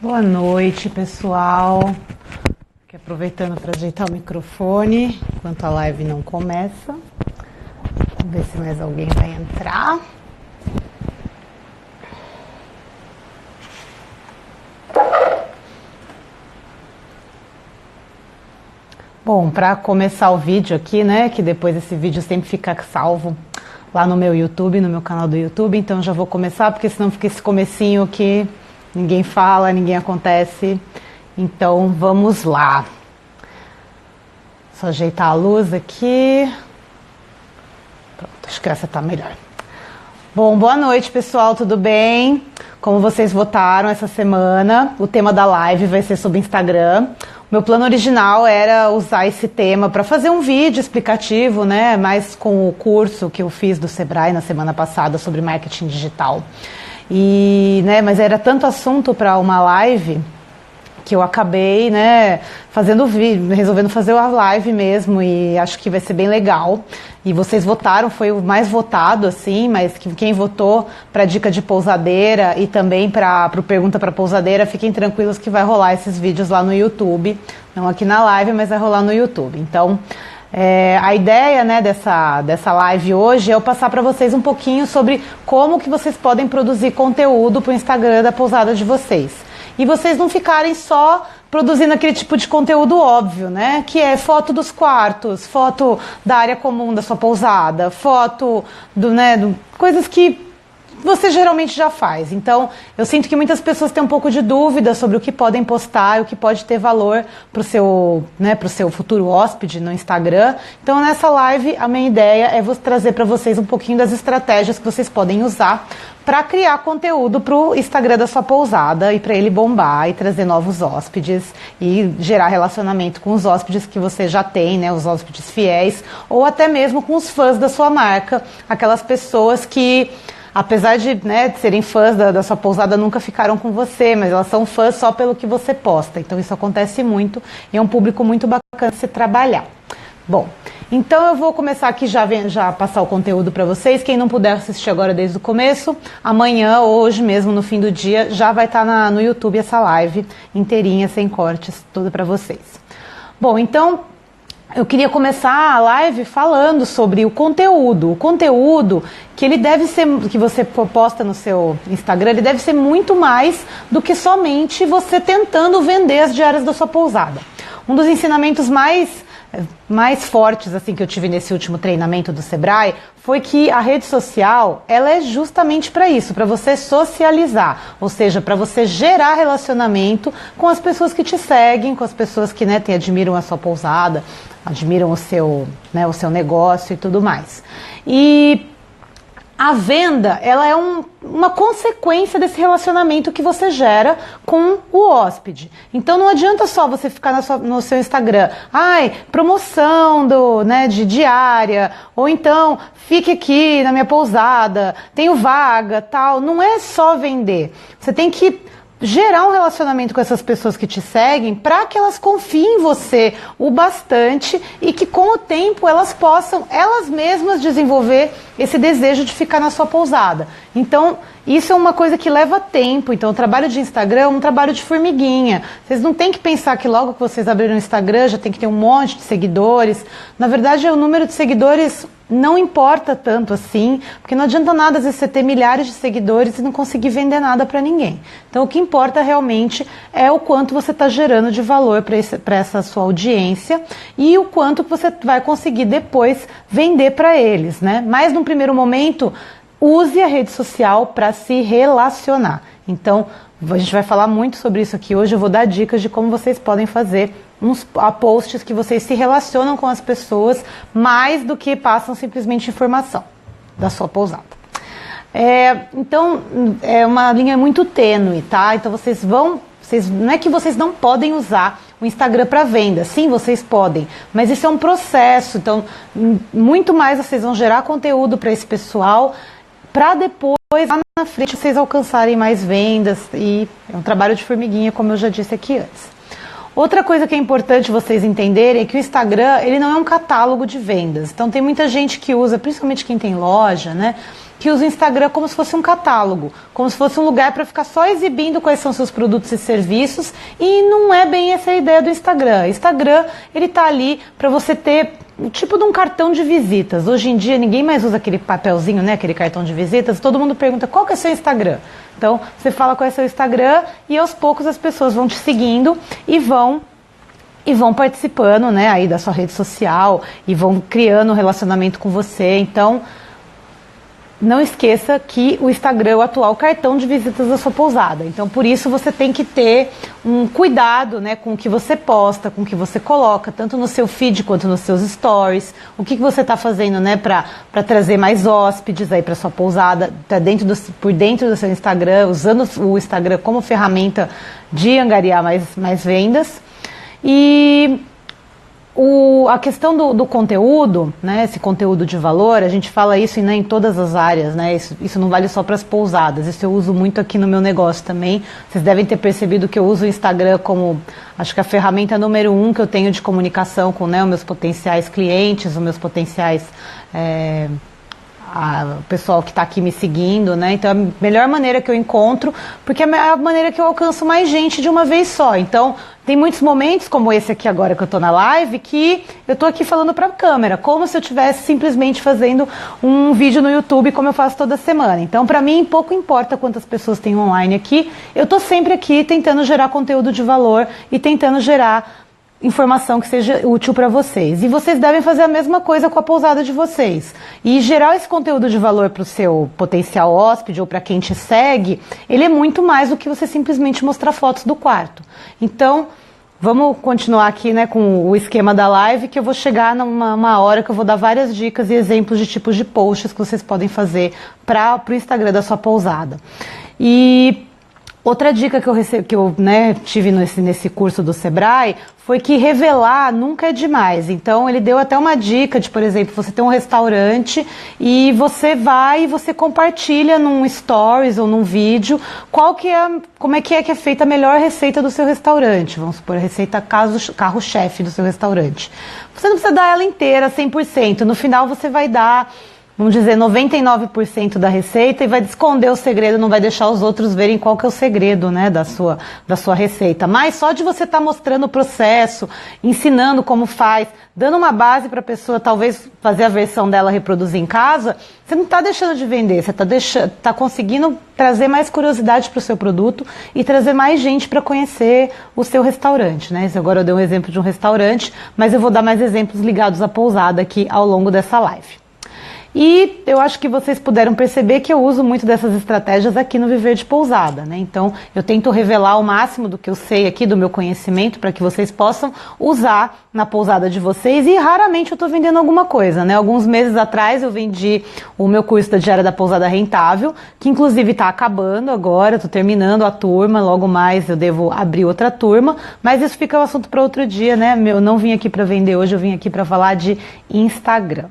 Boa noite, pessoal. Aqui aproveitando para ajeitar o microfone enquanto a live não começa. Vamos ver se mais alguém vai entrar. Bom, para começar o vídeo aqui, né, que depois esse vídeo sempre fica salvo lá no meu YouTube, no meu canal do YouTube, então já vou começar, porque senão fica esse comecinho que ninguém fala, ninguém acontece. Então vamos lá. Só ajeitar a luz aqui. Pronto, acho que essa tá melhor. Bom, boa noite, pessoal, tudo bem? Como vocês votaram essa semana, o tema da live vai ser sobre Instagram. O meu plano original era usar esse tema para fazer um vídeo explicativo, né? Mais com o curso que eu fiz do Sebrae na semana passada sobre marketing digital. Mas era tanto assunto para uma live que eu acabei, né, fazendo vídeo, resolvendo fazer a live mesmo, e acho que vai ser bem legal. E vocês votaram, foi o mais votado, assim, mas quem votou para dica de pousadeira e também para pergunta para pousadeira, fiquem tranquilos que vai rolar esses vídeos lá no YouTube, não aqui na live, mas vai rolar no YouTube. Então, a ideia, né, dessa live hoje é eu passar para vocês um pouquinho sobre como que vocês podem produzir conteúdo para o Instagram da pousada de vocês. E vocês não ficarem só produzindo aquele tipo de conteúdo óbvio, né? Que é foto dos quartos, foto da área comum da sua pousada, foto coisas que você geralmente já faz. Então, eu sinto que muitas pessoas têm um pouco de dúvida sobre o que podem postar e o que pode ter valor para o seu futuro hóspede no Instagram. Então, nessa live, a minha ideia é trazer para vocês um pouquinho das estratégias que vocês podem usar para criar conteúdo para o Instagram da sua pousada e para ele bombar e trazer novos hóspedes e gerar relacionamento com os hóspedes que você já tem, né, os hóspedes fiéis, ou até mesmo com os fãs da sua marca, aquelas pessoas que, apesar de serem fãs da sua pousada, nunca ficaram com você, mas elas são fãs só pelo que você posta. Então isso acontece muito e é um público muito bacana de se trabalhar. Bom, então eu vou começar aqui já passar o conteúdo para vocês. Quem não puder assistir agora desde o começo, amanhã ou hoje mesmo, no fim do dia, já vai estar no YouTube essa live inteirinha, sem cortes, tudo para vocês. Bom, então eu queria começar a live falando sobre o conteúdo. O conteúdo que ele deve ser, que você posta no seu Instagram, ele deve ser muito mais do que somente você tentando vender as diárias da sua pousada. Um dos ensinamentos mais fortes assim que eu tive nesse último treinamento do Sebrae foi que a rede social, ela é justamente para isso, para você socializar, ou seja, para você gerar relacionamento com as pessoas que te seguem, com as pessoas que admiram a sua pousada, admiram o seu negócio e tudo mais. E a venda, ela é uma consequência desse relacionamento que você gera com o hóspede. Então não adianta só você ficar no seu Instagram, promoção de diária, ou então fique aqui na minha pousada, tenho vaga, tal. Não é só vender. Você tem que gerar um relacionamento com essas pessoas que te seguem para que elas confiem em você o bastante e que com o tempo elas possam elas mesmas desenvolver esse desejo de ficar na sua pousada. Então isso é uma coisa que leva tempo. Então o trabalho de Instagram é um trabalho de formiguinha. Vocês não têm que pensar que logo que vocês abrirem o Instagram já tem que ter um monte de seguidores. Na verdade o número de seguidores não importa tanto assim, porque não adianta nada às vezes você ter milhares de seguidores e não conseguir vender nada para ninguém. Então o que importa realmente é o quanto você está gerando de valor para essa sua audiência e o quanto que você vai conseguir depois vender para eles, né? Mas num primeiro momento, use a rede social para se relacionar. Então a gente vai falar muito sobre isso aqui hoje. Eu vou dar dicas de como vocês podem fazer uns posts que vocês se relacionam com as pessoas mais do que passam simplesmente informação da sua pousada. Então é uma linha muito tênue, tá? Então não é que vocês não podem usar o Instagram para venda. Sim, vocês podem, mas isso é um processo. Então muito mais vocês vão gerar conteúdo para esse pessoal para depois lá na frente vocês alcançarem mais vendas, e é um trabalho de formiguinha, como eu já disse aqui antes. Outra coisa que é importante vocês entenderem é que o Instagram, ele não é um catálogo de vendas. Então tem muita gente que usa, principalmente quem tem loja, né? que usa o Instagram como se fosse um catálogo, como se fosse um lugar para ficar só exibindo quais são seus produtos e serviços, e não é bem essa a ideia do Instagram. O Instagram, ele tá ali para você ter o tipo de um cartão de visitas. Hoje em dia ninguém mais usa aquele papelzinho, né, aquele cartão de visitas, todo mundo pergunta qual que é o seu Instagram. Então você fala qual é o seu Instagram e aos poucos as pessoas vão te seguindo e vão participando, né, aí da sua rede social e vão criando um relacionamento com você. Então não esqueça que o Instagram é o atual cartão de visitas da sua pousada. Então, por isso, você tem que ter um cuidado, né, com o que você posta, com o que você coloca, tanto no seu feed quanto nos seus stories. O que você está fazendo, né, para trazer mais hóspedes aí para sua pousada, por dentro do seu Instagram, usando o Instagram como ferramenta de angariar mais vendas. E a questão do conteúdo, né, esse conteúdo de valor, a gente fala isso, né, em todas as áreas, né, isso não vale só para as pousadas, isso eu uso muito aqui no meu negócio também. Vocês devem ter percebido que eu uso o Instagram como, acho que a ferramenta número 1 que eu tenho de comunicação com, né, os meus potenciais clientes, os meus potenciais o pessoal que está aqui me seguindo, né? Então é a melhor maneira que eu encontro, porque é a maneira que eu alcanço mais gente de uma vez só. Então tem muitos momentos, como esse aqui agora que eu estou na live, que eu estou aqui falando para a câmera, como se eu estivesse simplesmente fazendo um vídeo no YouTube, como eu faço toda semana. Então, para mim, pouco importa quantas pessoas tem online aqui, eu estou sempre aqui tentando gerar conteúdo de valor e tentando gerar informação que seja útil para vocês. E vocês devem fazer a mesma coisa com a pousada de vocês. E gerar esse conteúdo de valor para o seu potencial hóspede ou para quem te segue, ele é muito mais do que você simplesmente mostrar fotos do quarto. Então, vamos continuar aqui, né, com o esquema da live, que eu vou chegar numa hora que eu vou dar várias dicas e exemplos de tipos de posts que vocês podem fazer para o Instagram da sua pousada. E outra dica que eu tive nesse curso do Sebrae foi que revelar nunca é demais. Então ele deu até uma dica de, por exemplo, você tem um restaurante e você vai e você compartilha num stories ou num vídeo como é que é feita a melhor receita do seu restaurante. Vamos supor, a receita carro-chefe do seu restaurante. Você não precisa dar ela inteira, 100%. No final você vai dar, vamos dizer, 99% da receita e vai esconder o segredo, não vai deixar os outros verem qual que é o segredo, né, da sua receita. Mas só de você estar mostrando o processo, ensinando como faz, dando uma base para a pessoa talvez fazer a versão dela reproduzir em casa, você não está deixando de vender, você está conseguindo trazer mais curiosidade para o seu produto e trazer mais gente para conhecer o seu restaurante, né? Agora eu dei um exemplo de um restaurante, mas eu vou dar mais exemplos ligados à pousada aqui ao longo dessa live. E eu acho que vocês puderam perceber que eu uso muito dessas estratégias aqui no Viver de Pousada, né? Então, eu tento revelar o máximo do que eu sei aqui, do meu conhecimento, para que vocês possam usar na pousada de vocês, e raramente eu estou vendendo alguma coisa, né? Alguns meses atrás eu vendi o meu curso da Diária da Pousada Rentável, que inclusive está acabando agora, estou terminando a turma, logo mais eu devo abrir outra turma, mas isso fica um assunto para outro dia, né? Eu não vim aqui para vender hoje, eu vim aqui para falar de Instagram.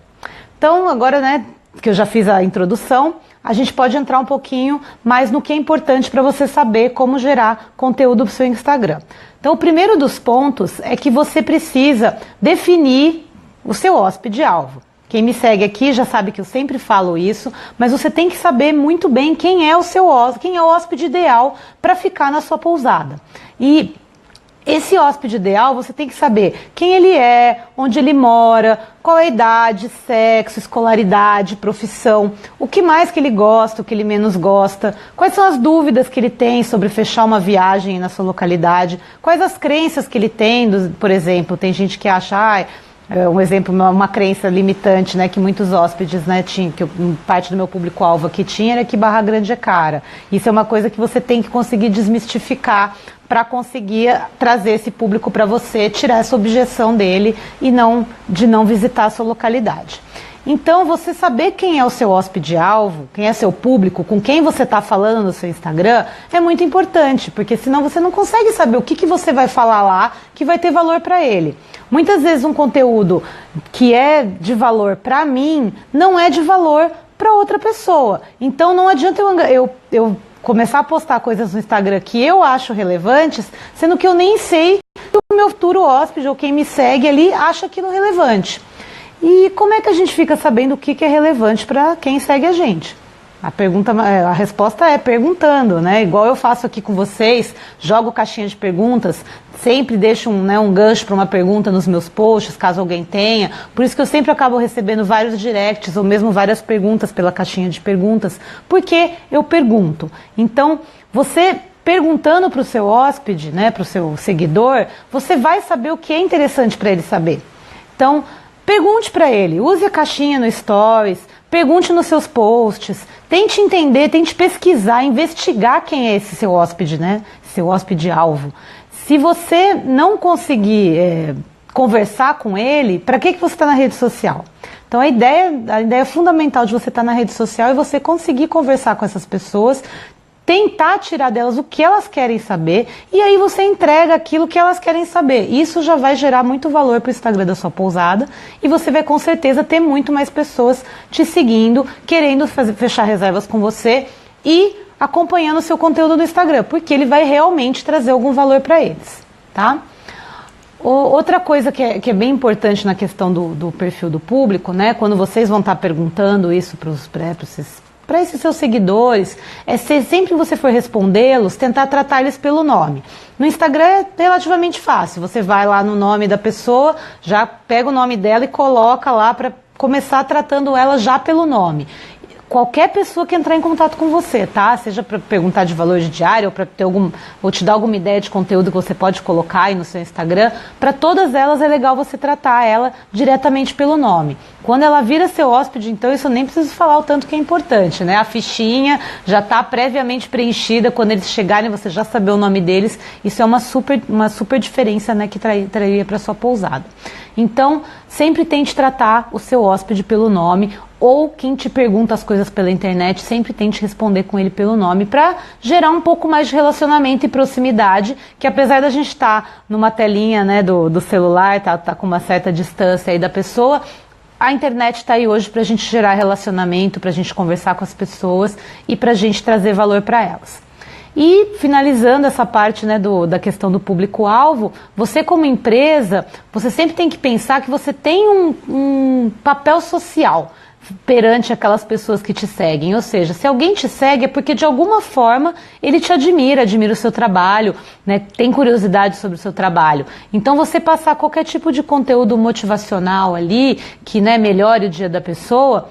Então, agora, né, que eu já fiz a introdução, a gente pode entrar um pouquinho mais no que é importante para você saber como gerar conteúdo para o seu Instagram. Então, o primeiro dos pontos é que você precisa definir o seu hóspede-alvo. Quem me segue aqui já sabe que eu sempre falo isso, mas você tem que saber muito bem quem é o seu hóspede, quem é o hóspede ideal para ficar na sua pousada. E esse hóspede ideal, você tem que saber quem ele é, onde ele mora, qual é a idade, sexo, escolaridade, profissão, o que mais que ele gosta, o que ele menos gosta, quais são as dúvidas que ele tem sobre fechar uma viagem na sua localidade, quais as crenças que ele tem, por exemplo, tem gente que acha, um exemplo, uma crença limitante, né, que muitos hóspedes, né, tinham, que parte do meu público-alvo aqui tinha, era que Barra Grande é cara. Isso é uma coisa que você tem que conseguir desmistificar para conseguir trazer esse público para você, tirar essa objeção dele e de não visitar a sua localidade. Então, você saber quem é o seu hóspede-alvo, quem é seu público, com quem você está falando no seu Instagram, é muito importante, porque senão você não consegue saber o que você vai falar lá que vai ter valor para ele. Muitas vezes um conteúdo que é de valor para mim, não é de valor para outra pessoa. Então, não adianta eu começar a postar coisas no Instagram que eu acho relevantes, sendo que eu nem sei que o meu futuro hóspede ou quem me segue ali acha aquilo relevante. E como é que a gente fica sabendo o que é relevante para quem segue a gente? A resposta é perguntando, né? Igual eu faço aqui com vocês, jogo caixinha de perguntas, sempre deixo um gancho para uma pergunta nos meus posts, caso alguém tenha. Por isso que eu sempre acabo recebendo vários directs ou mesmo várias perguntas pela caixinha de perguntas, porque eu pergunto. Então, você perguntando para o seu hóspede, né, para o seu seguidor, você vai saber o que é interessante para ele saber. Então, pergunte para ele, use a caixinha no Stories, pergunte nos seus posts, tente entender, tente pesquisar, investigar quem é esse seu hóspede, né? Seu hóspede-alvo. Se você não conseguir conversar com ele, para que você está na rede social? Então a ideia fundamental de você estar na rede social é você conseguir conversar com essas pessoas, tentar tirar delas o que elas querem saber e aí você entrega aquilo que elas querem saber. Isso já vai gerar muito valor para o Instagram da sua pousada e você vai com certeza ter muito mais pessoas te seguindo, querendo fechar reservas com você e acompanhando o seu conteúdo no Instagram, porque ele vai realmente trazer algum valor para eles, tá? Outra coisa que é bem importante na questão do perfil do público, né? Quando vocês vão estar perguntando isso para esses seus seguidores, se sempre você for respondê-los, tentar tratar eles pelo nome. No Instagram é relativamente fácil, você vai lá no nome da pessoa, já pega o nome dela e coloca lá para começar tratando ela já pelo nome. Qualquer pessoa que entrar em contato com você, tá? Seja para perguntar de valor de diária ou te dar alguma ideia de conteúdo que você pode colocar aí no seu Instagram, para todas elas é legal você tratar ela diretamente pelo nome. Quando ela vira seu hóspede, então isso eu nem preciso falar o tanto que é importante, né? A fichinha já está previamente preenchida, quando eles chegarem você já saber o nome deles, isso é uma super diferença, né, que traria para sua pousada. Então, sempre tente tratar o seu hóspede pelo nome, ou quem te pergunta as coisas pela internet, sempre tente responder com ele pelo nome, para gerar um pouco mais de relacionamento e proximidade, que apesar da gente estar numa telinha, né, do celular, tá com uma certa distância aí da pessoa, a internet está aí hoje para a gente gerar relacionamento, para a gente conversar com as pessoas e para a gente trazer valor para elas. E finalizando essa parte, né, da questão do público-alvo, você como empresa, você sempre tem que pensar que você tem um papel social perante aquelas pessoas que te seguem. Ou seja, se alguém te segue é porque de alguma forma ele te admira o seu trabalho, né, tem curiosidade sobre o seu trabalho. Então você passar qualquer tipo de conteúdo motivacional ali, que, né, melhore o dia da pessoa,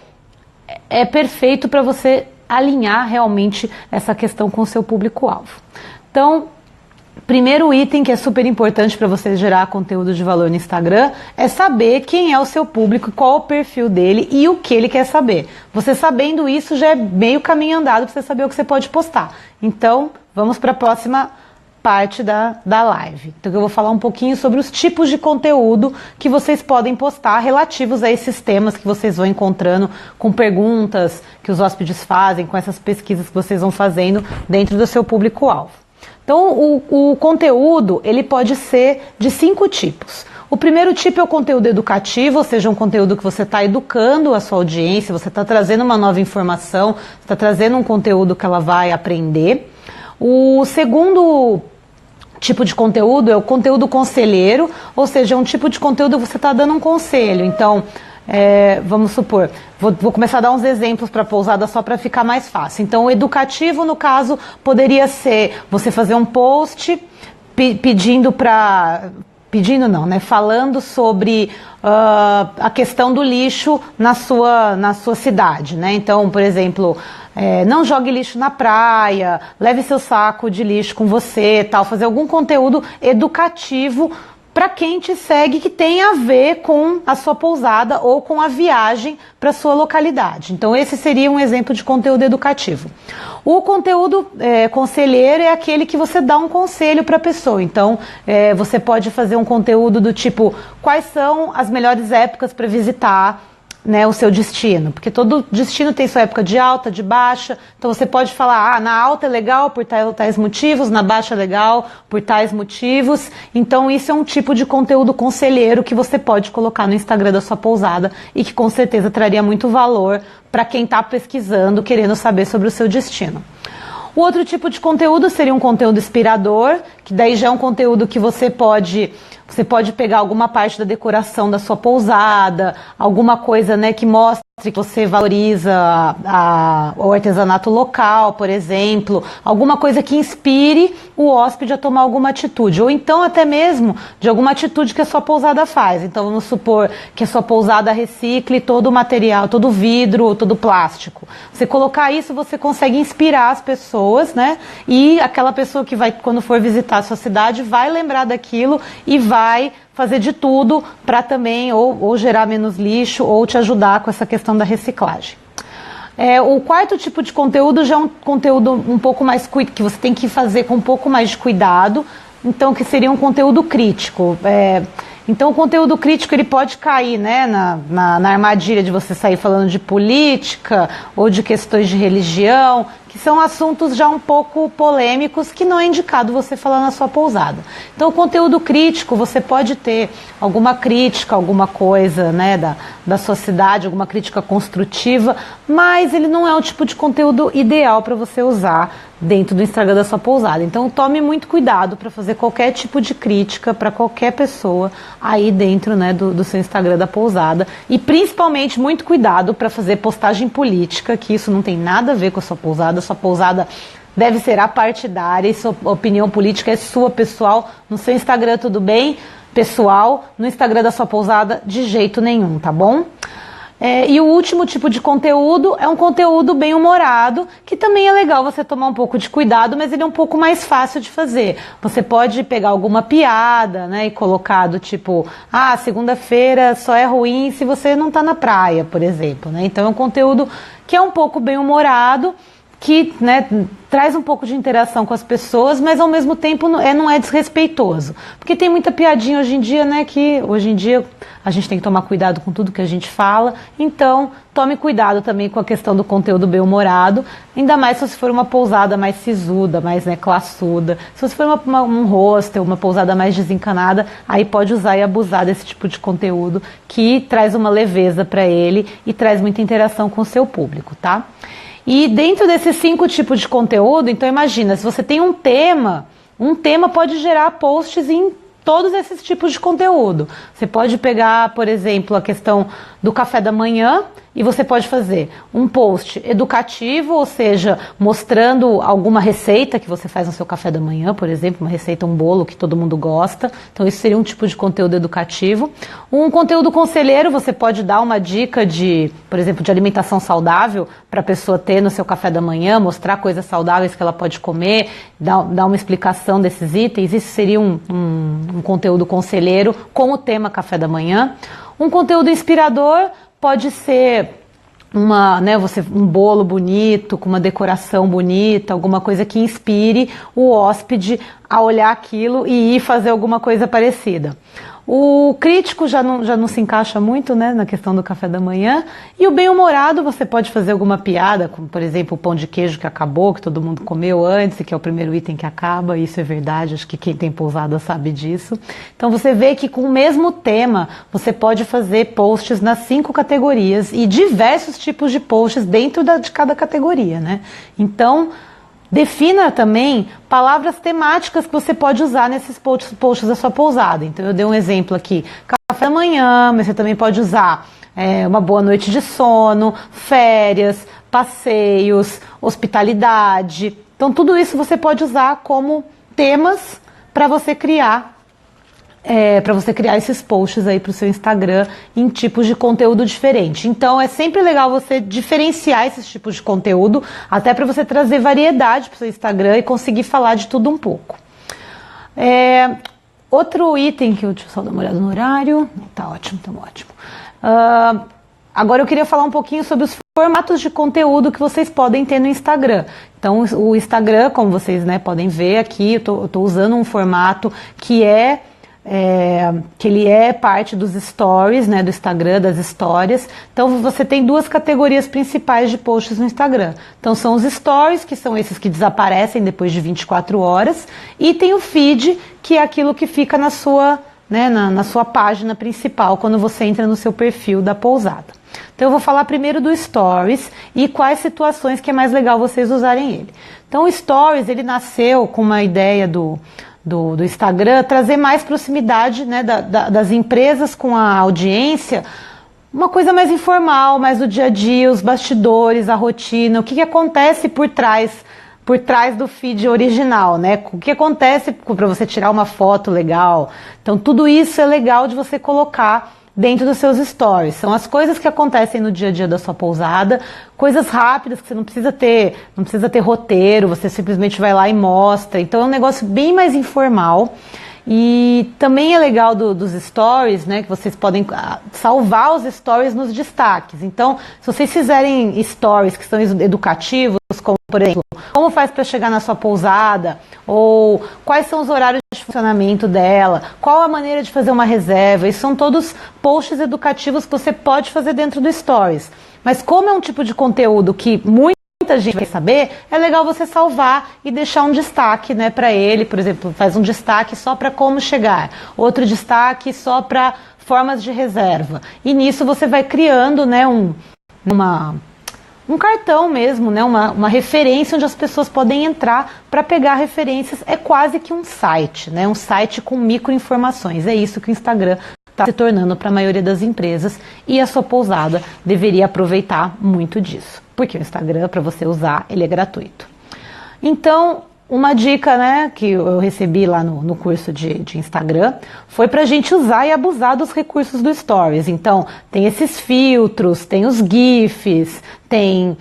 é perfeito para você alinhar realmente essa questão com o seu público-alvo. Então, primeiro item que é super importante para você gerar conteúdo de valor no Instagram é saber quem é o seu público, qual o perfil dele e o que ele quer saber. Você sabendo isso já é meio caminho andado para você saber o que você pode postar. Então, vamos para a próxima parte da live. Então eu vou falar um pouquinho sobre os tipos de conteúdo que vocês podem postar relativos a esses temas que vocês vão encontrando com perguntas que os hóspedes fazem, com essas pesquisas que vocês vão fazendo dentro do seu público-alvo. Então o conteúdo ele pode ser de 5 tipos. O primeiro tipo é o conteúdo educativo, ou seja, um conteúdo que você está educando a sua audiência, você está trazendo uma nova informação, está trazendo um conteúdo que ela vai aprender. O segundo tipo de conteúdo é o conteúdo conselheiro, ou seja, é um tipo de conteúdo que você está dando um conselho. Então, vamos supor, vou começar a dar uns exemplos para a pousada só para ficar mais fácil. Então, o educativo, no caso, poderia ser você fazer um post falando sobre a questão do lixo na sua cidade, né? Então, por exemplo, não jogue lixo na praia, leve seu saco de lixo com você, tal, fazer algum conteúdo educativo para quem te segue que tem a ver com a sua pousada ou com a viagem para sua localidade. Então esse seria um exemplo de conteúdo educativo. O conteúdo conselheiro é aquele que você dá um conselho para a pessoa. Então você pode fazer um conteúdo do tipo, quais são as melhores épocas para visitar, né, o seu destino, porque todo destino tem sua época de alta, de baixa, então você pode falar, na alta é legal por tais motivos, na baixa é legal por tais motivos, então isso é um tipo de conteúdo conselheiro que você pode colocar no Instagram da sua pousada e que com certeza traria muito valor para quem está pesquisando, querendo saber sobre o seu destino. O outro tipo de conteúdo seria um conteúdo inspirador, que daí já é um conteúdo que você pode Você pode pegar alguma parte da decoração da sua pousada, alguma coisa, né, que mostre que você valoriza o artesanato local, por exemplo, alguma coisa que inspire o hóspede a tomar alguma atitude, ou então até mesmo de alguma atitude que a sua pousada faz. Então vamos supor que a sua pousada recicle todo o material, todo o vidro, todo o plástico. Você colocar isso, você consegue inspirar as pessoas, né? E aquela pessoa que vai, quando for visitar a sua cidade, vai lembrar daquilo e vai fazer de tudo para também ou gerar menos lixo ou te ajudar com essa questão da reciclagem. O quarto tipo de conteúdo já é um conteúdo um pouco mais que você tem que fazer com um pouco mais de cuidado, então que seria um conteúdo crítico. Então o conteúdo crítico ele pode cair, né, na armadilha de você sair falando de política ou de questões de religião, que são assuntos já um pouco polêmicos que não é indicado você falar na sua pousada. Então o conteúdo crítico, você pode ter alguma crítica, alguma coisa, né, da sua cidade, alguma crítica construtiva, mas ele não é o tipo de conteúdo ideal para você usar dentro do Instagram da sua pousada. Então tome muito cuidado para fazer qualquer tipo de crítica para qualquer pessoa aí dentro, né, do seu Instagram da pousada, e principalmente muito cuidado para fazer postagem política, que isso não tem nada a ver com a sua pousada deve ser apartidária e sua opinião política é sua, pessoal. No seu Instagram tudo bem, pessoal, no Instagram da sua pousada de jeito nenhum, tá bom? E o último tipo de conteúdo é um conteúdo bem humorado, que também é legal você tomar um pouco de cuidado, mas ele é um pouco mais fácil de fazer. Você pode pegar alguma piada, né, e colocar do tipo, segunda-feira só é ruim se você não tá na praia, por exemplo, né? Então é um conteúdo que é um pouco bem humorado, que, né, traz um pouco de interação com as pessoas, mas ao mesmo tempo não é desrespeitoso. Porque tem muita piadinha hoje em dia, né, que hoje em dia a gente tem que tomar cuidado com tudo que a gente fala, então tome cuidado também com a questão do conteúdo bem-humorado, ainda mais se você for uma pousada mais sisuda, mais, né, classuda. Se você for um hostel, uma pousada mais desencanada, aí pode usar e abusar desse tipo de conteúdo que traz uma leveza para ele e traz muita interação com o seu público, tá? E dentro desses 5 tipos de conteúdo, então imagina, se você tem um tema pode gerar posts em todos esses tipos de conteúdo. Você pode pegar, por exemplo, a questão do café da manhã e você pode fazer um post educativo, ou seja, mostrando alguma receita que você faz no seu café da manhã, por exemplo, uma receita, um bolo que todo mundo gosta. Então isso seria um tipo de conteúdo educativo. Um conteúdo conselheiro, você pode dar uma dica de, por exemplo, de alimentação saudável para a pessoa ter no seu café da manhã, mostrar coisas saudáveis que ela pode comer, dar uma explicação desses itens. Isso seria um conteúdo conselheiro com o tema café da manhã. Um conteúdo inspirador pode ser um bolo bonito, com uma decoração bonita, alguma coisa que inspire o hóspede a olhar aquilo e ir fazer alguma coisa parecida. O crítico já não se encaixa muito, né, na questão do café da manhã. E o bem-humorado, você pode fazer alguma piada, como por exemplo o pão de queijo que acabou, que todo mundo comeu antes, e que é o primeiro item que acaba. Isso é verdade, acho que quem tem pousada sabe disso. Então você vê que com o mesmo tema, você pode fazer posts nas 5 categorias e diversos tipos de posts dentro de cada categoria, né? Então defina também palavras temáticas que você pode usar nesses posts da sua pousada. Então eu dei um exemplo aqui, café da manhã, mas você também pode usar uma boa noite de sono, férias, passeios, hospitalidade. Então tudo isso você pode usar como temas para você criar esses posts aí para o seu Instagram em tipos de conteúdo diferente. Então é sempre legal você diferenciar esses tipos de conteúdo, até para você trazer variedade para o seu Instagram e conseguir falar de tudo um pouco. Outro item que deixa eu só dar uma olhada no horário. Tá ótimo, tá ótimo. Agora eu queria falar um pouquinho sobre os formatos de conteúdo que vocês podem ter no Instagram. Então o Instagram, como vocês, né, podem ver aqui, eu tô usando um formato que ele é parte dos stories, né, do Instagram, das histórias. Então você tem 2 categorias principais de posts no Instagram. Então são os stories, que são esses que desaparecem depois de 24 horas, e tem o feed, que é aquilo que fica na sua página principal, quando você entra no seu perfil da pousada. Então eu vou falar primeiro do Stories e quais situações que é mais legal vocês usarem ele. Então o Stories, ele nasceu com uma ideia do do Instagram, trazer mais proximidade, né, das empresas com a audiência, uma coisa mais informal, mais do dia a dia, os bastidores, a rotina, o que acontece por trás do feed original, né? O que acontece para você tirar uma foto legal. Então, tudo isso é legal de você colocar dentro dos seus stories. São as coisas que acontecem no dia a dia da sua pousada, coisas rápidas que você não precisa ter roteiro, você simplesmente vai lá e mostra. Então, é um negócio bem mais informal. E também é legal dos stories, né, que vocês podem salvar os stories nos destaques. Então, se vocês fizerem stories que são educativos, como, por exemplo, como faz para chegar na sua pousada, ou quais são os horários de funcionamento dela, qual a maneira de fazer uma reserva, isso são todos posts educativos que você pode fazer dentro do stories. Mas como é um tipo de conteúdo que muita gente vai saber, é legal você salvar e deixar um destaque, né, para ele. Por exemplo, faz um destaque só para como chegar, outro destaque só para formas de reserva. E nisso você vai criando, né, um cartão mesmo, né, uma referência onde as pessoas podem entrar para pegar referências. É quase que um site, né, um site com microinformações. É isso que o Instagram está se tornando para a maioria das empresas, e a sua pousada deveria aproveitar muito disso, porque o Instagram, para você usar, ele é gratuito. Então, uma dica, né, que eu recebi lá no curso de Instagram foi para a gente usar e abusar dos recursos do Stories. Então, tem esses filtros, tem os GIFs, tem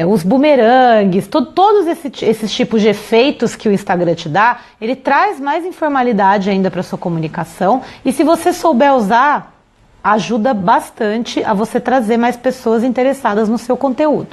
os bumerangues, todos esses tipos de efeitos que o Instagram te dá, ele traz mais informalidade ainda para sua comunicação, e se você souber usar, ajuda bastante a você trazer mais pessoas interessadas no seu conteúdo.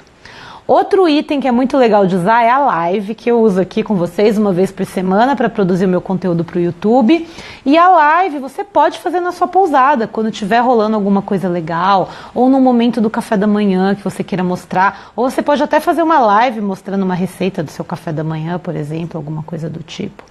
Outro item que é muito legal de usar é a live, que eu uso aqui com vocês uma vez por semana para produzir o meu conteúdo para o YouTube. E a live você pode fazer na sua pousada, quando estiver rolando alguma coisa legal, ou no momento do café da manhã que você queira mostrar, ou você pode até fazer uma live mostrando uma receita do seu café da manhã, por exemplo, alguma coisa do tipo.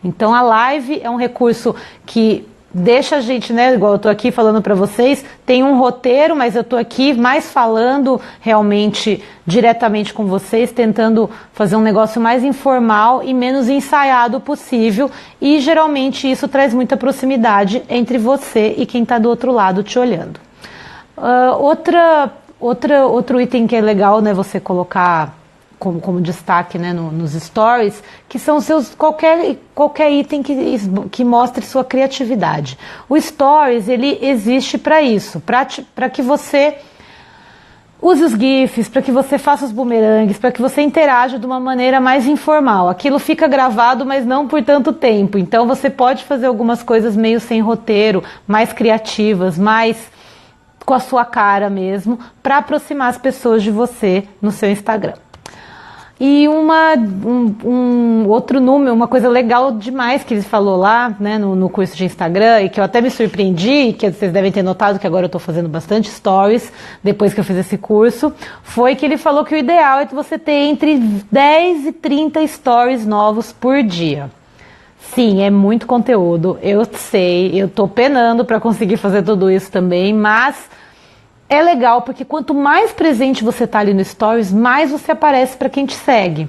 Então a live é um recurso que deixa a gente, né, igual eu tô aqui falando para vocês, tem um roteiro, mas eu tô aqui mais falando realmente diretamente com vocês, tentando fazer um negócio mais informal e menos ensaiado possível, e geralmente isso traz muita proximidade entre você e quem está do outro lado te olhando. Outro item que é legal, né, você colocar como destaque, né, nos stories, que são qualquer item que mostre sua criatividade. O stories, ele existe para isso, para que você use os GIFs, para que você faça os bumerangues, para que você interaja de uma maneira mais informal. Aquilo fica gravado, mas não por tanto tempo. Então você pode fazer algumas coisas meio sem roteiro, mais criativas, mais com a sua cara mesmo, para aproximar as pessoas de você no seu Instagram. E outro número, uma coisa legal demais que ele falou lá, né, no curso de Instagram, e que eu até me surpreendi, que vocês devem ter notado que agora eu estou fazendo bastante stories, depois que eu fiz esse curso, foi que ele falou que o ideal é que você ter entre 10 e 30 stories novos por dia. Sim, é muito conteúdo, eu sei, eu estou penando para conseguir fazer tudo isso também, mas é legal porque quanto mais presente você está ali no Stories, mais você aparece para quem te segue.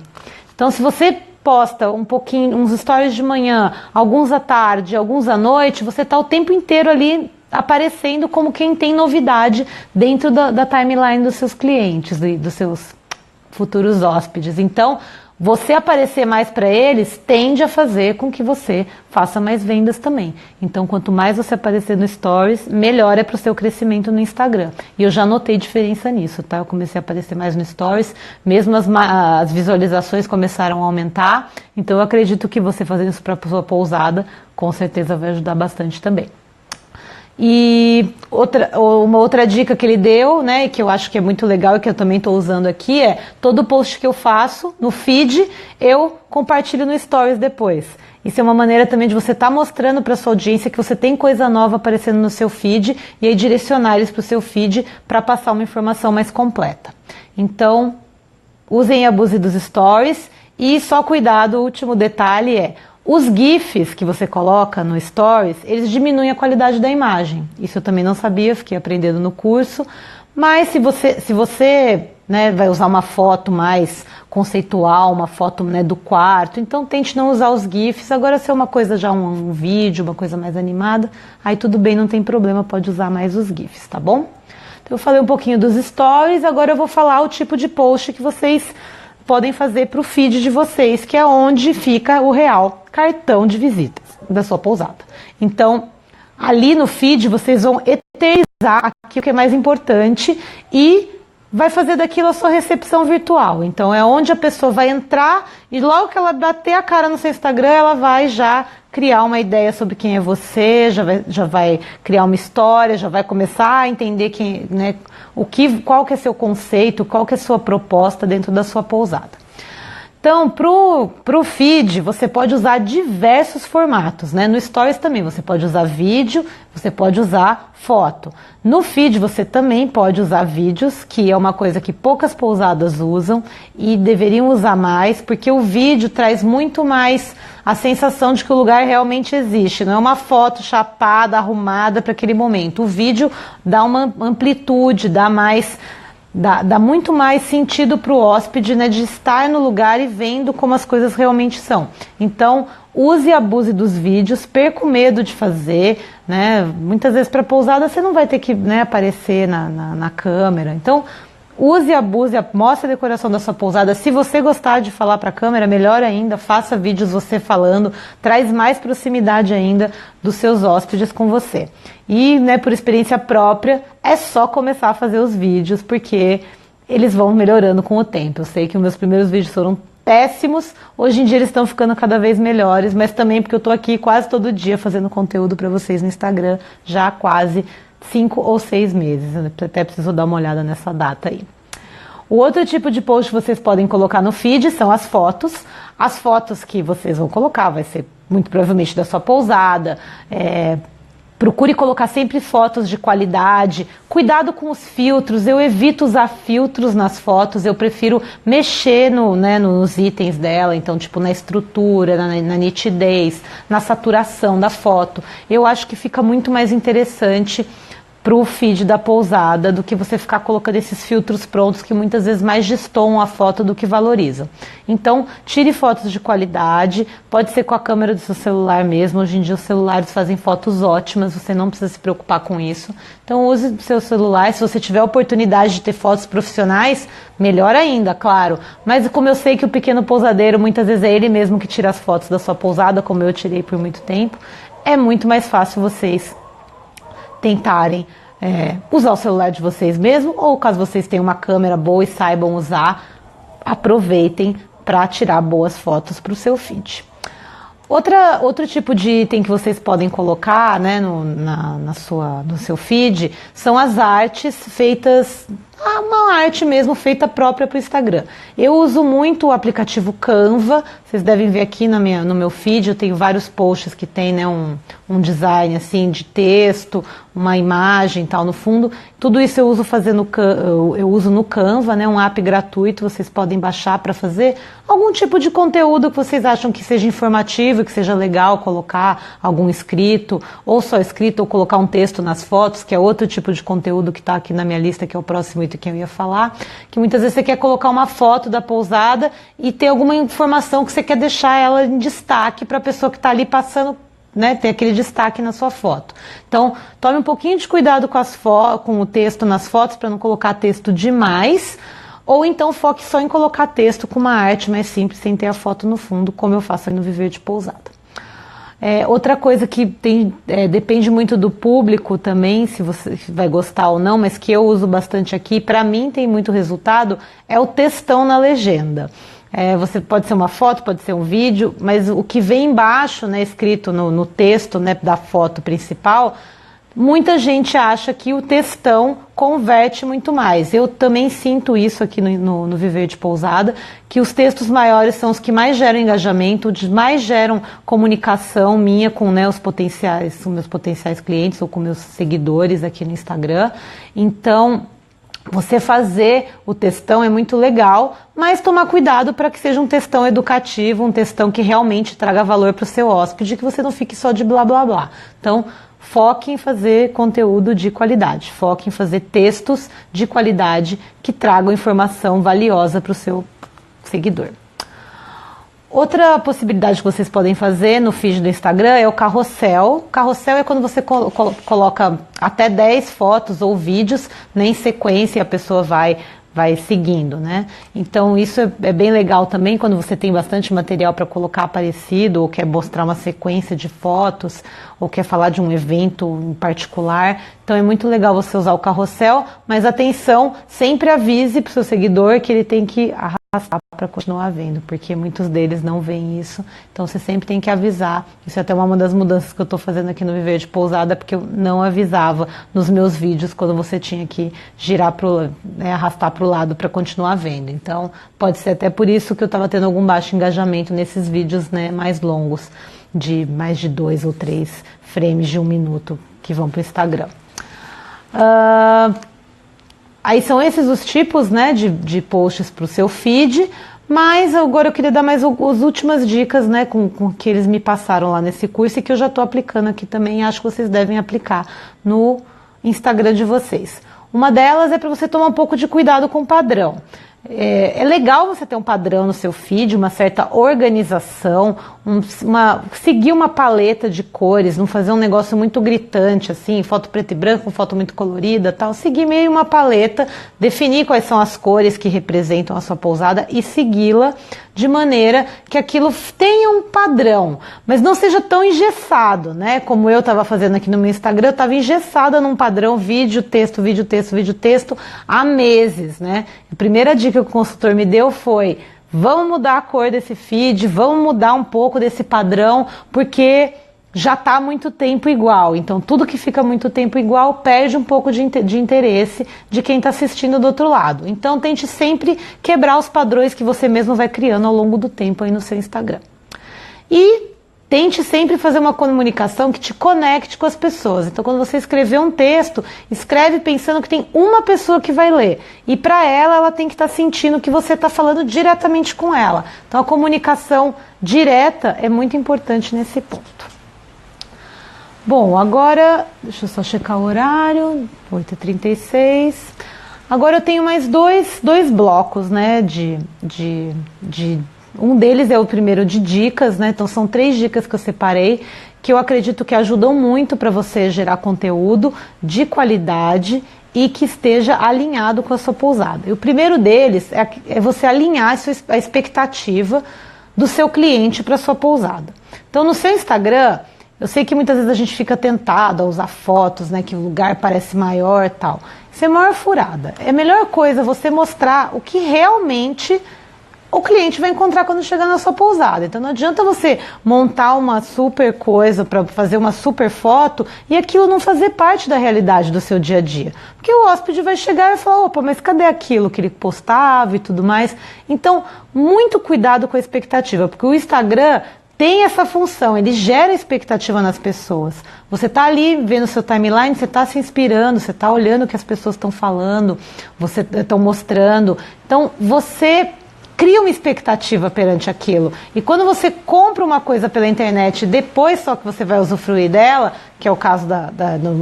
Então, se você posta uns stories de manhã, alguns à tarde, alguns à noite, você está o tempo inteiro ali aparecendo como quem tem novidade dentro da timeline dos seus clientes, dos seus futuros hóspedes. Então, você aparecer mais para eles tende a fazer com que você faça mais vendas também. Então, quanto mais você aparecer no Stories, melhor é para o seu crescimento no Instagram. E eu já notei diferença nisso, tá? Eu comecei a aparecer mais no Stories, mesmo as visualizações começaram a aumentar. Então, eu acredito que você fazendo isso para a sua pousada, com certeza vai ajudar bastante também. E uma outra dica que ele deu, né, que eu acho que é muito legal e que eu também estou usando aqui, é todo post que eu faço no feed, eu compartilho no Stories depois. Isso é uma maneira também de você estar mostrando para sua audiência que você tem coisa nova aparecendo no seu feed, e aí direcionar eles para o seu feed para passar uma informação mais completa. Então, usem e abusem dos Stories, e só cuidado, o último detalhe é: os GIFs que você coloca no Stories, eles diminuem a qualidade da imagem. Isso eu também não sabia, fiquei aprendendo no curso. Mas se você né, vai usar uma foto mais conceitual, uma foto, né, do quarto, então tente não usar os GIFs. Agora, se é uma coisa já um vídeo, uma coisa mais animada, aí tudo bem, não tem problema, pode usar mais os GIFs, tá bom? Então eu falei um pouquinho dos stories, agora eu vou falar o tipo de post que vocês podem fazer para o feed de vocês, que é onde fica o real cartão de visitas da sua pousada. Então, ali no feed vocês vão eternizar aqui o que é mais importante e vai fazer daquilo a sua recepção virtual. Então é onde a pessoa vai entrar e logo que ela bater a cara no seu Instagram, ela vai já criar uma ideia sobre quem é você, já vai criar uma história, já vai começar a entender quem, né, qual que é seu conceito, qual que é sua proposta dentro da sua pousada. Então, pro feed, você pode usar diversos formatos, né? No Stories também, você pode usar vídeo, você pode usar foto. No feed, você também pode usar vídeos, que é uma coisa que poucas pousadas usam e deveriam usar mais, porque o vídeo traz muito mais a sensação de que o lugar realmente existe. Não é uma foto chapada, arrumada para aquele momento. O vídeo dá uma amplitude, dá muito mais sentido para o hóspede, né, de estar no lugar e vendo como as coisas realmente são. Então, use e abuse dos vídeos, perca o medo de fazer, né? Muitas vezes para pousada você não vai ter que, né, aparecer na câmera. Então, use e abuse, mostre a decoração da sua pousada. Se você gostar de falar para a câmera, melhor ainda, faça vídeos você falando, traz mais proximidade ainda dos seus hóspedes com você. E, né, por experiência própria, é só começar a fazer os vídeos, porque eles vão melhorando com o tempo. Eu sei que os meus primeiros vídeos foram péssimos, hoje em dia eles estão ficando cada vez melhores, mas também porque eu estou aqui quase todo dia fazendo conteúdo para vocês no Instagram, já há quase 5 ou 6 meses. Eu até preciso dar uma olhada nessa data aí. O outro tipo de post que vocês podem colocar no feed são as fotos. As fotos que vocês vão colocar vai ser muito provavelmente da sua pousada. Procure colocar sempre fotos de qualidade. Cuidado com os filtros. Eu evito usar filtros nas fotos. Eu prefiro mexer nos itens dela. Então, tipo, na estrutura, na nitidez, na saturação da foto. Eu acho que fica muito mais interessante para o feed da pousada do que você ficar colocando esses filtros prontos que muitas vezes mais destoam a foto do que valorizam. Então, tire fotos de qualidade, pode ser com a câmera do seu celular mesmo. Hoje em dia os celulares fazem fotos ótimas, você não precisa se preocupar com isso. Então, use o seu celular. Se você tiver a oportunidade de ter fotos profissionais, melhor ainda, claro. Mas como eu sei que o pequeno pousadeiro muitas vezes é ele mesmo que tira as fotos da sua pousada, como eu tirei por muito tempo, é muito mais fácil vocês tentarem usar o celular de vocês mesmo, ou caso vocês tenham uma câmera boa e saibam usar, aproveitem para tirar boas fotos para o seu feed. Outro tipo de item que vocês podem colocar, né, no seu feed são as artes feitas, uma arte mesmo feita própria para o Instagram. Eu uso muito o aplicativo Canva. Vocês devem ver aqui no meu feed, eu tenho vários posts que tem, né, um design assim de texto, uma imagem e tal no fundo. Tudo isso eu uso no Canva, né, um app gratuito. Vocês podem baixar para fazer algum tipo de conteúdo que vocês acham que seja informativo, que seja legal colocar algum escrito, ou só escrito, ou colocar um texto nas fotos, que é outro tipo de conteúdo que está aqui na minha lista, que é o próximo item que eu ia falar, que muitas vezes você quer colocar uma foto da pousada e ter alguma informação que você quer deixar ela em destaque para a pessoa que está ali passando, né, ter aquele destaque na sua foto. Então, tome um pouquinho de cuidado com o texto nas fotos para não colocar texto demais, ou então foque só em colocar texto com uma arte mais simples, sem ter a foto no fundo, como eu faço aí no Viver de Pousada. Outra coisa que depende muito do público também, se você vai gostar ou não, mas que eu uso bastante aqui, para mim tem muito resultado, é o textão na legenda. Você pode ser uma foto, pode ser um vídeo, mas o que vem embaixo, né, escrito no texto, né, da foto principal, muita gente acha que o textão converte muito mais. Eu também sinto isso aqui no Viver de Pousada, que os textos maiores são os que mais geram engajamento, os que mais geram comunicação minha com, né, os meus potenciais clientes ou com meus seguidores aqui no Instagram. Então, você fazer o textão é muito legal, mas tomar cuidado para que seja um textão educativo, um textão que realmente traga valor para o seu hóspede, que você não fique só de blá blá blá. Então, foque em fazer conteúdo de qualidade, foque em fazer textos de qualidade que tragam informação valiosa para o seu seguidor. Outra possibilidade que vocês podem fazer no feed do Instagram é o carrossel. Carrossel é quando você coloca até 10 fotos ou vídeos em sequência e a pessoa vai seguindo, né? Então isso é bem legal também quando você tem bastante material para colocar parecido, ou quer mostrar uma sequência de fotos, ou quer falar de um evento em particular. Então é muito legal você usar o carrossel, mas atenção, sempre avise para o seu seguidor que ele tem que arrastar para continuar vendo, porque muitos deles não veem isso, então você sempre tem que avisar. Isso é até uma das mudanças que eu estou fazendo aqui no Viver de Pousada, porque eu não avisava nos meus vídeos quando você tinha que girar arrastar para o lado para continuar vendo. Então pode ser até por isso que eu estava tendo algum baixo engajamento nesses vídeos, né, mais longos, de mais de 2 ou 3 frames de 1 minuto que vão para o Instagram. Aí são esses os tipos, né, de posts para o seu feed, mas agora eu queria dar mais as últimas dicas, né, com que eles me passaram lá nesse curso e que eu já estou aplicando aqui também e acho que vocês devem aplicar no Instagram de vocês. Uma delas é para você tomar um pouco de cuidado com o padrão. É legal você ter um padrão no seu feed, uma certa organização, seguir uma paleta de cores, não fazer um negócio muito gritante, assim, foto preto e branco, foto muito colorida, tal. Seguir meio uma paleta, definir quais são as cores que representam a sua pousada e segui-la de maneira que aquilo tenha um padrão, mas não seja tão engessado, né? Como eu estava fazendo aqui no meu Instagram, eu estava engessada num padrão vídeo, texto, vídeo, texto, vídeo, texto, há meses, né? A primeira dica que o consultor me deu foi: vamos mudar a cor desse feed, vamos mudar um pouco desse padrão, porque já está muito tempo igual. Então tudo que fica muito tempo igual perde um pouco de interesse de quem está assistindo do outro lado. Então tente sempre quebrar os padrões que você mesmo vai criando ao longo do tempo aí no seu Instagram. E tente sempre fazer uma comunicação que te conecte com as pessoas. Então, quando você escrever um texto, escreve pensando que tem uma pessoa que vai ler. E para ela tem que estar sentindo que você está falando diretamente com ela. Então, a comunicação direta é muito importante nesse ponto. Bom, agora, deixa eu só checar o horário, 8h36. Agora eu tenho mais dois blocos, né, um deles é o primeiro de dicas, né? Então são 3 dicas que eu separei, que eu acredito que ajudam muito para você gerar conteúdo de qualidade e que esteja alinhado com a sua pousada. E o primeiro deles é você alinhar a expectativa do seu cliente para a sua pousada. Então no seu Instagram, eu sei que muitas vezes a gente fica tentado a usar fotos, né, que o lugar parece maior e tal. Isso é maior furada. É a melhor coisa você mostrar o que realmente o cliente vai encontrar quando chegar na sua pousada. Então não adianta você montar uma super coisa para fazer uma super foto e aquilo não fazer parte da realidade do seu dia a dia. Porque o hóspede vai chegar e falar: opa, mas cadê aquilo que ele postava e tudo mais? Então, muito cuidado com a expectativa, porque o Instagram tem essa função, ele gera expectativa nas pessoas. Você está ali vendo o seu timeline, você está se inspirando, você está olhando o que as pessoas estão falando, você estão mostrando. Então, você cria uma expectativa perante aquilo. E quando você compra uma coisa pela internet, depois só que você vai usufruir dela, que é o caso da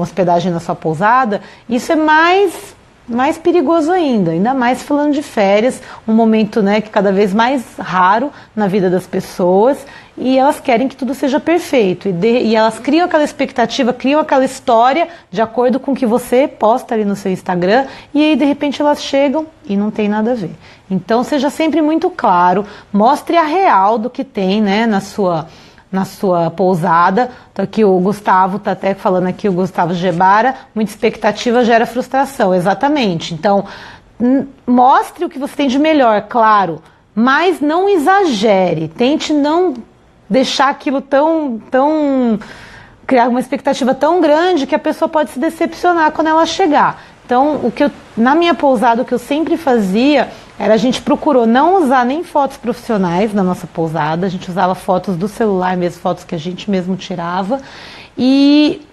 hospedagem na sua pousada, isso é mais perigoso ainda mais falando de férias, um momento, né, que cada vez mais raro na vida das pessoas, e elas querem que tudo seja perfeito, e elas criam aquela expectativa, criam aquela história de acordo com o que você posta ali no seu Instagram, e aí de repente elas chegam e não tem nada a ver. Então seja sempre muito claro, mostre a real do que tem, né, na sua pousada. Então aqui o Gustavo está até falando aqui, o Gustavo Gebara, muita expectativa gera frustração, exatamente. Então mostre o que você tem de melhor, claro, mas não exagere, tente não deixar aquilo criar uma expectativa tão grande que a pessoa pode se decepcionar quando ela chegar. Então, na minha pousada, o que eu sempre fazia era, a gente procurou não usar nem fotos profissionais na nossa pousada, a gente usava fotos do celular mesmo, fotos que a gente mesmo tirava, e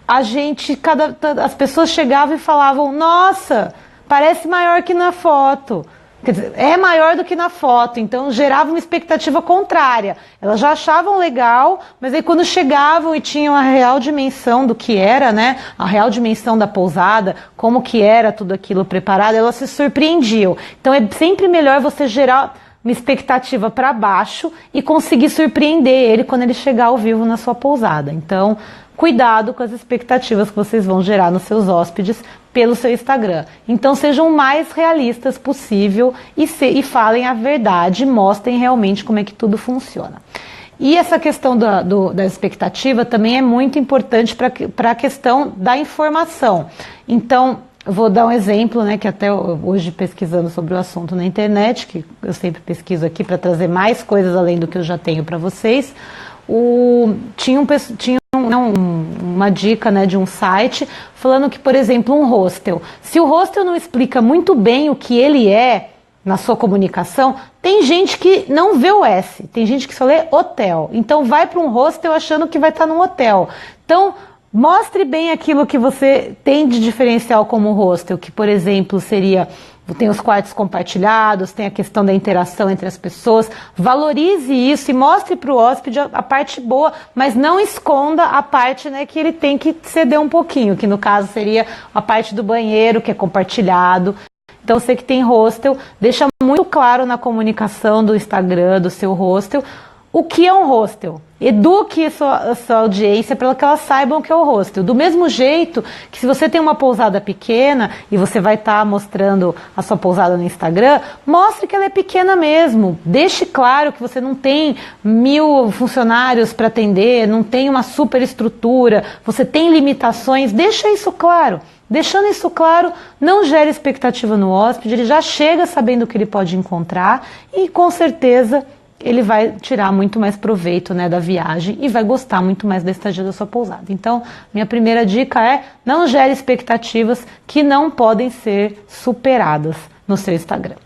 as pessoas chegavam e falavam: nossa, parece maior que na foto. Quer dizer, é maior do que na foto, então gerava uma expectativa contrária. Elas já achavam legal, mas aí quando chegavam e tinham a real dimensão do que era, né, a real dimensão da pousada, como que era tudo aquilo preparado, elas se surpreendiam. Então é sempre melhor você gerar uma expectativa para baixo e conseguir surpreender ele quando ele chegar ao vivo na sua pousada. Então, cuidado com as expectativas que vocês vão gerar nos seus hóspedes pelo seu Instagram. Então sejam o mais realistas possível e falem a verdade, mostrem realmente como é que tudo funciona. E essa questão da expectativa também é muito importante para a questão da informação. Então, eu vou dar um exemplo, né, que até hoje pesquisando sobre o assunto na internet, que eu sempre pesquiso aqui para trazer mais coisas além do que eu já tenho para vocês, tinha uma dica, né, de um site falando que, por exemplo, um hostel, se o hostel não explica muito bem o que ele é na sua comunicação, tem gente que não vê o S, tem gente que só lê hotel, então vai para um hostel achando que vai estar num hotel. Então mostre bem aquilo que você tem de diferencial como hostel, que, por exemplo, seria... Tem os quartos compartilhados, tem a questão da interação entre as pessoas. Valorize isso e mostre para o hóspede a parte boa, mas não esconda a parte, né, que ele tem que ceder um pouquinho, que no caso seria a parte do banheiro, que é compartilhado. Então você que tem hostel, deixa muito claro na comunicação do Instagram, do seu hostel, o que é um hostel. Eduque a sua audiência para que elas saibam o que é o hostel. Do mesmo jeito que se você tem uma pousada pequena e você vai estar mostrando a sua pousada no Instagram, mostre que ela é pequena mesmo. Deixe claro que você não tem 1000 funcionários para atender, não tem uma super estrutura, você tem limitações. Deixa isso claro. Deixando isso claro, não gere expectativa no hóspede, ele já chega sabendo o que ele pode encontrar e com certeza ele vai tirar muito mais proveito, né, da viagem e vai gostar muito mais da estadia da sua pousada. Então, minha primeira dica é: não gere expectativas que não podem ser superadas no seu Instagram.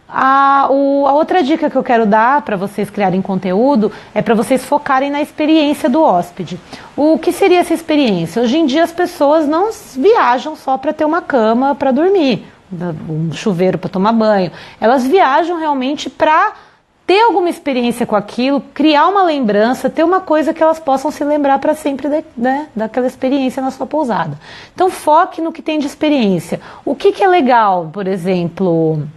A outra dica que eu quero dar para vocês criarem conteúdo é para vocês focarem na experiência do hóspede. O que seria essa experiência? Hoje em dia as pessoas não viajam só para ter uma cama para dormir, um chuveiro para tomar banho. Elas viajam realmente para ter alguma experiência com aquilo, criar uma lembrança, ter uma coisa que elas possam se lembrar para sempre, né, daquela experiência na sua pousada. Então foque no que tem de experiência. O que é legal, por exemplo,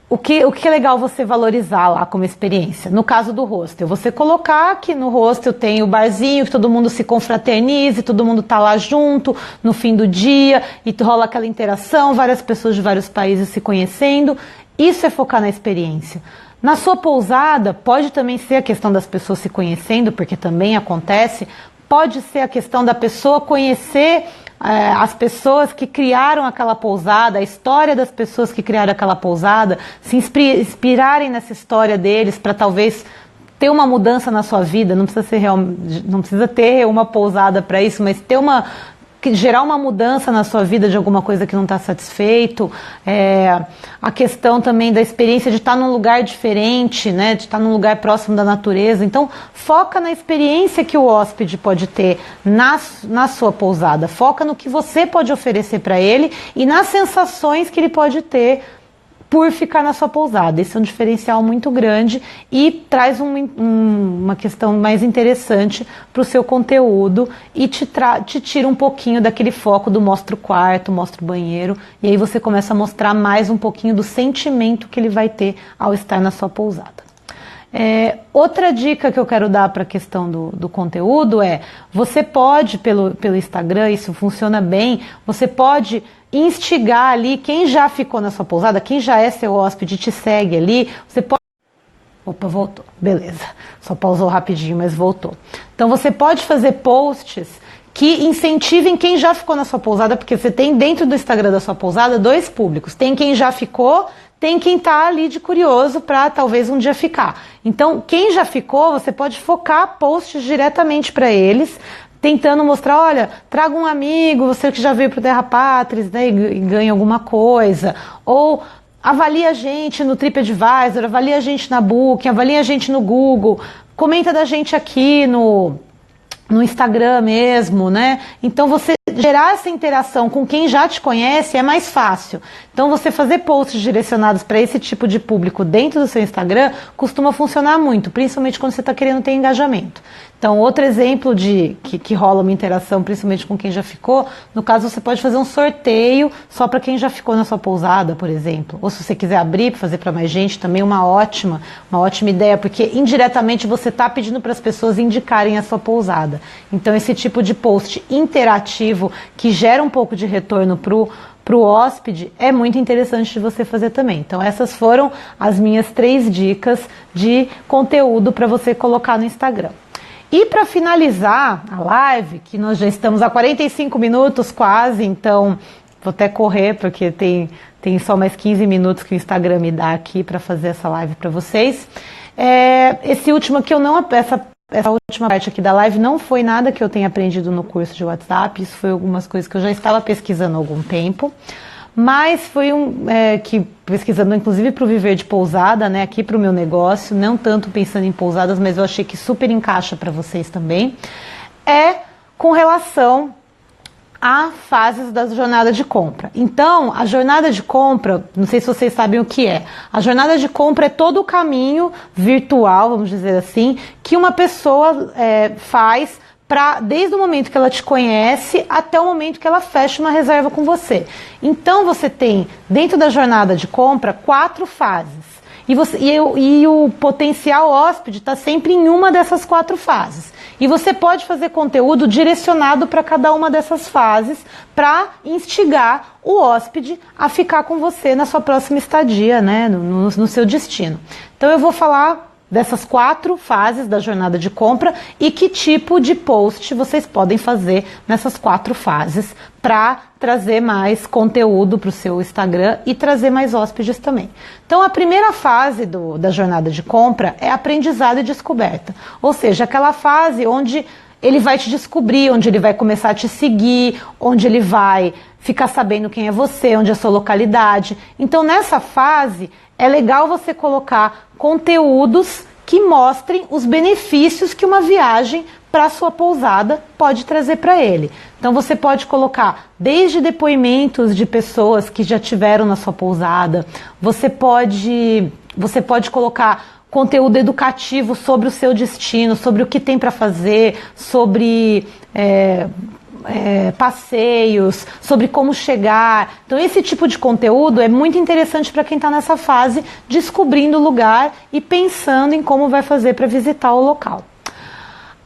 o que é legal você valorizar lá como experiência? No caso do hostel, você colocar que no hostel tem o barzinho, que todo mundo se confraternize, todo mundo tá lá junto no fim do dia e rola aquela interação, várias pessoas de vários países se conhecendo. Isso é focar na experiência. Na sua pousada, pode também ser a questão das pessoas se conhecendo, porque também acontece. Pode ser a questão da pessoa conhecer as pessoas que criaram aquela pousada, a história das pessoas que criaram aquela pousada, se inspirarem nessa história deles para talvez ter uma mudança na sua vida. Não precisa ter uma pousada para isso, mas gerar uma mudança na sua vida de alguma coisa que não está satisfeito, a questão também da experiência de estar num lugar diferente, né, de estar num lugar próximo da natureza. Então, foca na experiência que o hóspede pode ter na sua pousada, foca no que você pode oferecer para ele e nas sensações que ele pode ter por ficar na sua pousada. Esse é um diferencial muito grande e traz uma questão mais interessante para o seu conteúdo e te tira um pouquinho daquele foco do mostra o quarto, mostra o banheiro, e aí você começa a mostrar mais um pouquinho do sentimento que ele vai ter ao estar na sua pousada. Outra dica que eu quero dar para a questão do conteúdo é: você pode, pelo Instagram, isso funciona bem, você pode instigar ali quem já ficou na sua pousada, quem já é seu hóspede, te segue ali, você pode... Opa, voltou, beleza, só pausou rapidinho, mas voltou. Então você pode fazer posts que incentivem quem já ficou na sua pousada, porque você tem dentro do Instagram da sua pousada 2 públicos, tem quem já ficou, tem quem está ali de curioso para talvez um dia ficar. Então, quem já ficou, você pode focar posts diretamente para eles, tentando mostrar: olha, traga um amigo, você que já veio para o Terra Pátris, né, e ganha alguma coisa. Ou avalie a gente no TripAdvisor, avalie a gente na Booking, avalie a gente no Google, comenta da gente aqui no Instagram mesmo, né? Então você gerar essa interação com quem já te conhece é mais fácil. Então você fazer posts direcionados para esse tipo de público dentro do seu Instagram costuma funcionar muito, principalmente quando você está querendo ter engajamento. Então, outro exemplo de que rola uma interação, principalmente com quem já ficou, no caso você pode fazer um sorteio só para quem já ficou na sua pousada, por exemplo. Ou se você quiser abrir para fazer para mais gente, também uma ótima ideia, porque indiretamente você está pedindo para as pessoas indicarem a sua pousada. Então, esse tipo de post interativo que gera um pouco de retorno para o hóspede é muito interessante de você fazer também. Então, essas foram as minhas 3 dicas de conteúdo para você colocar no Instagram. E para finalizar a live, que nós já estamos há 45 minutos quase, então vou até correr, porque tem só mais 15 minutos que o Instagram me dá aqui para fazer essa live para vocês. Essa última parte aqui da live não foi nada que eu tenha aprendido no curso de WhatsApp, isso foi algumas coisas que eu já estava pesquisando há algum tempo. Mas foi que pesquisando inclusive para o Viver de Pousada, né, aqui para o meu negócio, não tanto pensando em pousadas, mas eu achei que super encaixa para vocês também, com relação a fases da jornada de compra. Então, a jornada de compra, não sei se vocês sabem o que é, a jornada de compra é todo o caminho virtual, vamos dizer assim, que uma pessoa faz desde o momento que ela te conhece até o momento que ela fecha uma reserva com você. Então você tem, dentro da jornada de compra, 4 fases. E o potencial hóspede está sempre em uma dessas 4 fases. E você pode fazer conteúdo direcionado para cada uma dessas fases para instigar o hóspede a ficar com você na sua próxima estadia, né, no seu destino. Então eu vou falar dessas 4 fases da jornada de compra e que tipo de post vocês podem fazer nessas 4 fases para trazer mais conteúdo para o seu Instagram e trazer mais hóspedes também. Então, a primeira fase da jornada de compra é aprendizado e descoberta, ou seja, aquela fase onde ele vai te descobrir, onde ele vai começar a te seguir, onde ele vai ficar sabendo quem é você, onde é a sua localidade. Então, nessa fase, é legal você colocar conteúdos que mostrem os benefícios que uma viagem para a sua pousada pode trazer para ele. Então você pode colocar desde depoimentos de pessoas que já tiveram na sua pousada, você pode colocar conteúdo educativo sobre o seu destino, sobre o que tem para fazer, sobre passeios, sobre como chegar. Então esse tipo de conteúdo é muito interessante para quem está nessa fase, descobrindo o lugar e pensando em como vai fazer para visitar o local.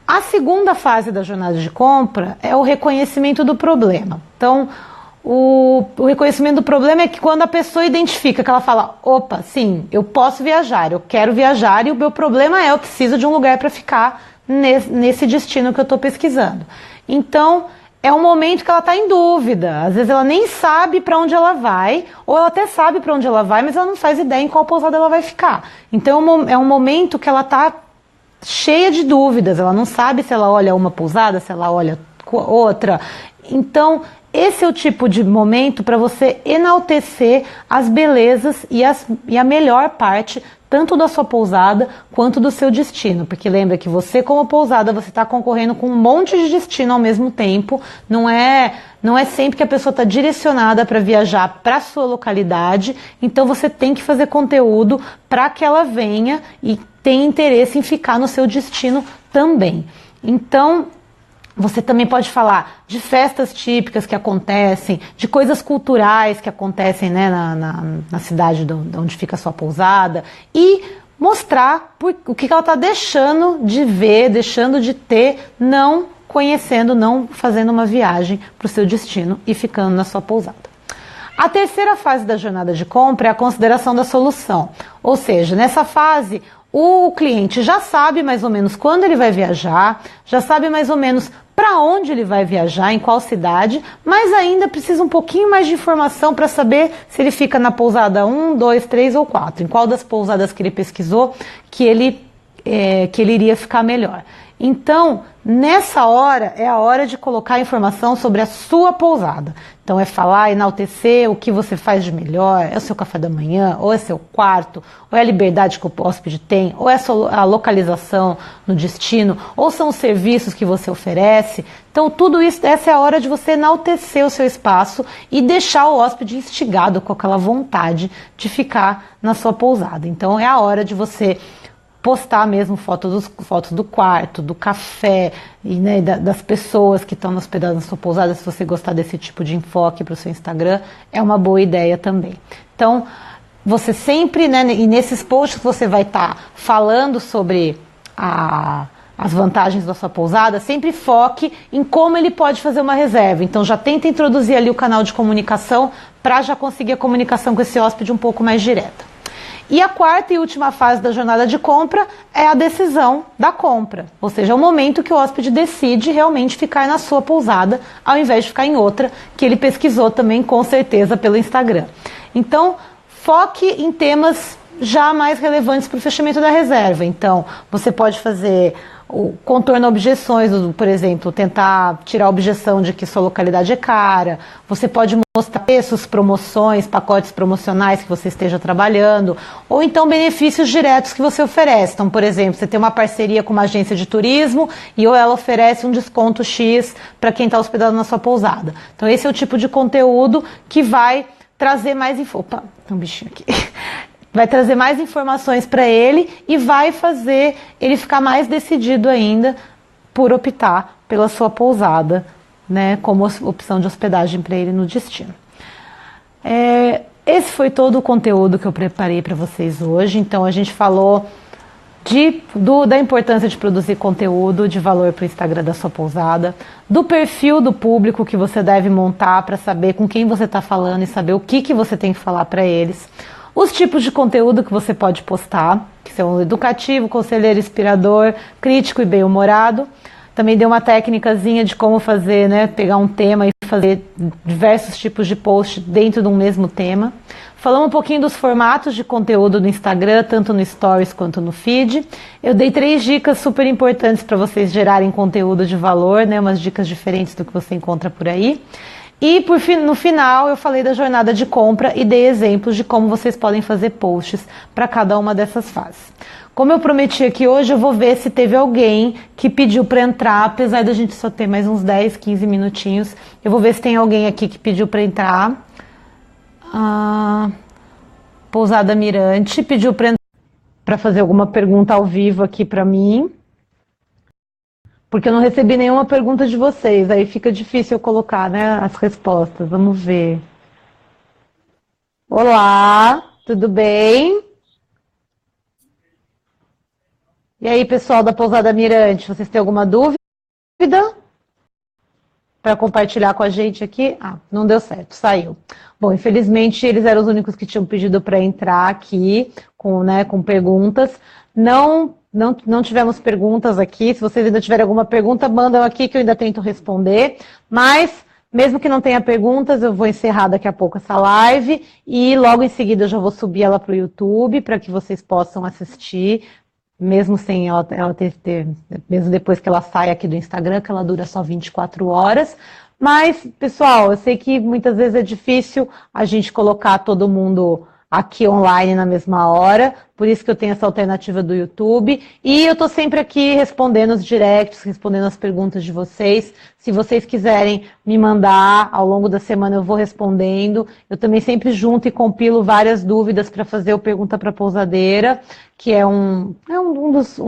A segunda fase da jornada de compra é o reconhecimento do problema. Então, o reconhecimento do problema é que quando a pessoa identifica, que ela fala, opa, sim, eu posso viajar, eu quero viajar e o meu problema eu preciso de um lugar para ficar nesse destino que eu estou pesquisando. Então, é um momento que ela está em dúvida, às vezes ela nem sabe para onde ela vai, ou ela até sabe para onde ela vai, mas ela não faz ideia em qual pousada ela vai ficar. Então, é um momento que ela está cheia de dúvidas, ela não sabe se ela olha uma pousada, se ela olha outra. Então, esse é o tipo de momento para você enaltecer as belezas e a melhor parte, tanto da sua pousada quanto do seu destino. Porque lembra que você, como pousada, você está concorrendo com um monte de destino ao mesmo tempo. Não é sempre que a pessoa está direcionada para viajar para a sua localidade. Então você tem que fazer conteúdo para que ela venha e tenha interesse em ficar no seu destino também. Então, você também pode falar de festas típicas que acontecem, de coisas culturais que acontecem, né, na cidade onde fica a sua pousada, e mostrar o que ela está deixando de ver, deixando de ter, não conhecendo, não fazendo uma viagem para o seu destino e ficando na sua pousada. A terceira fase da jornada de compra é a consideração da solução, ou seja, nessa fase o cliente já sabe mais ou menos quando ele vai viajar, já sabe mais ou menos para onde ele vai viajar, em qual cidade, mas ainda precisa um pouquinho mais de informação para saber se ele fica na pousada 1, 2, 3 ou 4, em qual das pousadas que ele pesquisou que ele que ele iria ficar melhor. Então, nessa hora, é a hora de colocar informação sobre a sua pousada. Então, é falar, enaltecer o que você faz de melhor, é o seu café da manhã, ou é seu quarto, ou é a liberdade que o hóspede tem, ou é a localização no destino, ou são os serviços que você oferece. Então, tudo isso, essa é a hora de você enaltecer o seu espaço e deixar o hóspede instigado com aquela vontade de ficar na sua pousada. Então, é a hora de você postar mesmo fotos do quarto, do café, e, né, das pessoas que estão hospedadas na sua pousada. Se você gostar desse tipo de enfoque para o seu Instagram, é uma boa ideia também. Então, você sempre, né, e nesses posts você vai estar falando sobre as vantagens da sua pousada, sempre foque em como ele pode fazer uma reserva. Então, já tenta introduzir ali o canal de comunicação para já conseguir a comunicação com esse hóspede um pouco mais direta. E a quarta e última fase da jornada de compra é a decisão da compra, ou seja, é o momento que o hóspede decide realmente ficar na sua pousada, ao invés de ficar em outra, que ele pesquisou também com certeza pelo Instagram. Então, foque em temas já mais relevantes para o fechamento da reserva. Então, você pode fazer o contorno a objeções, por exemplo, tentar tirar a objeção de que sua localidade é cara. Você pode mostrar preços, promoções, pacotes promocionais que você esteja trabalhando, ou então benefícios diretos que você oferece. Então, por exemplo, você tem uma parceria com uma agência de turismo e ou ela oferece um desconto X para quem está hospedado na sua pousada. Então, esse é o tipo de conteúdo que vai trazer mais Opa, tem um bichinho aqui. Vai trazer mais informações para ele e vai fazer ele ficar mais decidido ainda por optar pela sua pousada, né, como opção de hospedagem para ele no destino. Esse foi todo o conteúdo que eu preparei para vocês hoje. Então, a gente falou da importância de produzir conteúdo de valor para o Instagram da sua pousada, do perfil do público que você deve montar para saber com quem você está falando e saber o que você tem que falar para eles, os tipos de conteúdo que você pode postar, que são educativo, conselheiro, inspirador, crítico e bem-humorado. Também dei uma técnicazinha de como fazer, né, pegar um tema e fazer diversos tipos de post dentro de um mesmo tema. Falamos um pouquinho dos formatos de conteúdo do Instagram, tanto no Stories quanto no Feed. Eu dei 3 dicas super importantes para vocês gerarem conteúdo de valor, né, umas dicas diferentes do que você encontra por aí. E no final eu falei da jornada de compra e dei exemplos de como vocês podem fazer posts para cada uma dessas fases. Como eu prometi aqui hoje, eu vou ver se teve alguém que pediu para entrar, apesar da gente só ter mais uns 10, 15 minutinhos. Eu vou ver se tem alguém aqui que pediu para entrar. Pousada Mirante pediu para fazer alguma pergunta ao vivo aqui para mim. Porque eu não recebi nenhuma pergunta de vocês, aí fica difícil eu colocar, né, as respostas. Vamos ver. Olá, tudo bem? E aí, pessoal da Pousada Mirante, vocês têm alguma dúvida para compartilhar com a gente aqui? Não deu certo, saiu. Bom, infelizmente eles eram os únicos que tinham pedido para entrar aqui com perguntas. Não tivemos perguntas aqui. Se vocês ainda tiverem alguma pergunta, mandam aqui que eu ainda tento responder. Mas, mesmo que não tenha perguntas, eu vou encerrar daqui a pouco essa live e logo em seguida eu já vou subir ela para o YouTube para que vocês possam assistir, mesmo sem ela mesmo depois que ela sai aqui do Instagram, que ela dura só 24 horas. Mas, pessoal, eu sei que muitas vezes é difícil a gente colocar todo mundo aqui online na mesma hora, por isso que eu tenho essa alternativa do YouTube, e eu estou sempre aqui respondendo os directs, respondendo as perguntas de vocês. Se vocês quiserem me mandar ao longo da semana, eu vou respondendo. Eu também sempre junto e compilo várias dúvidas para fazer o Pergunta para a Pousadeira, que é um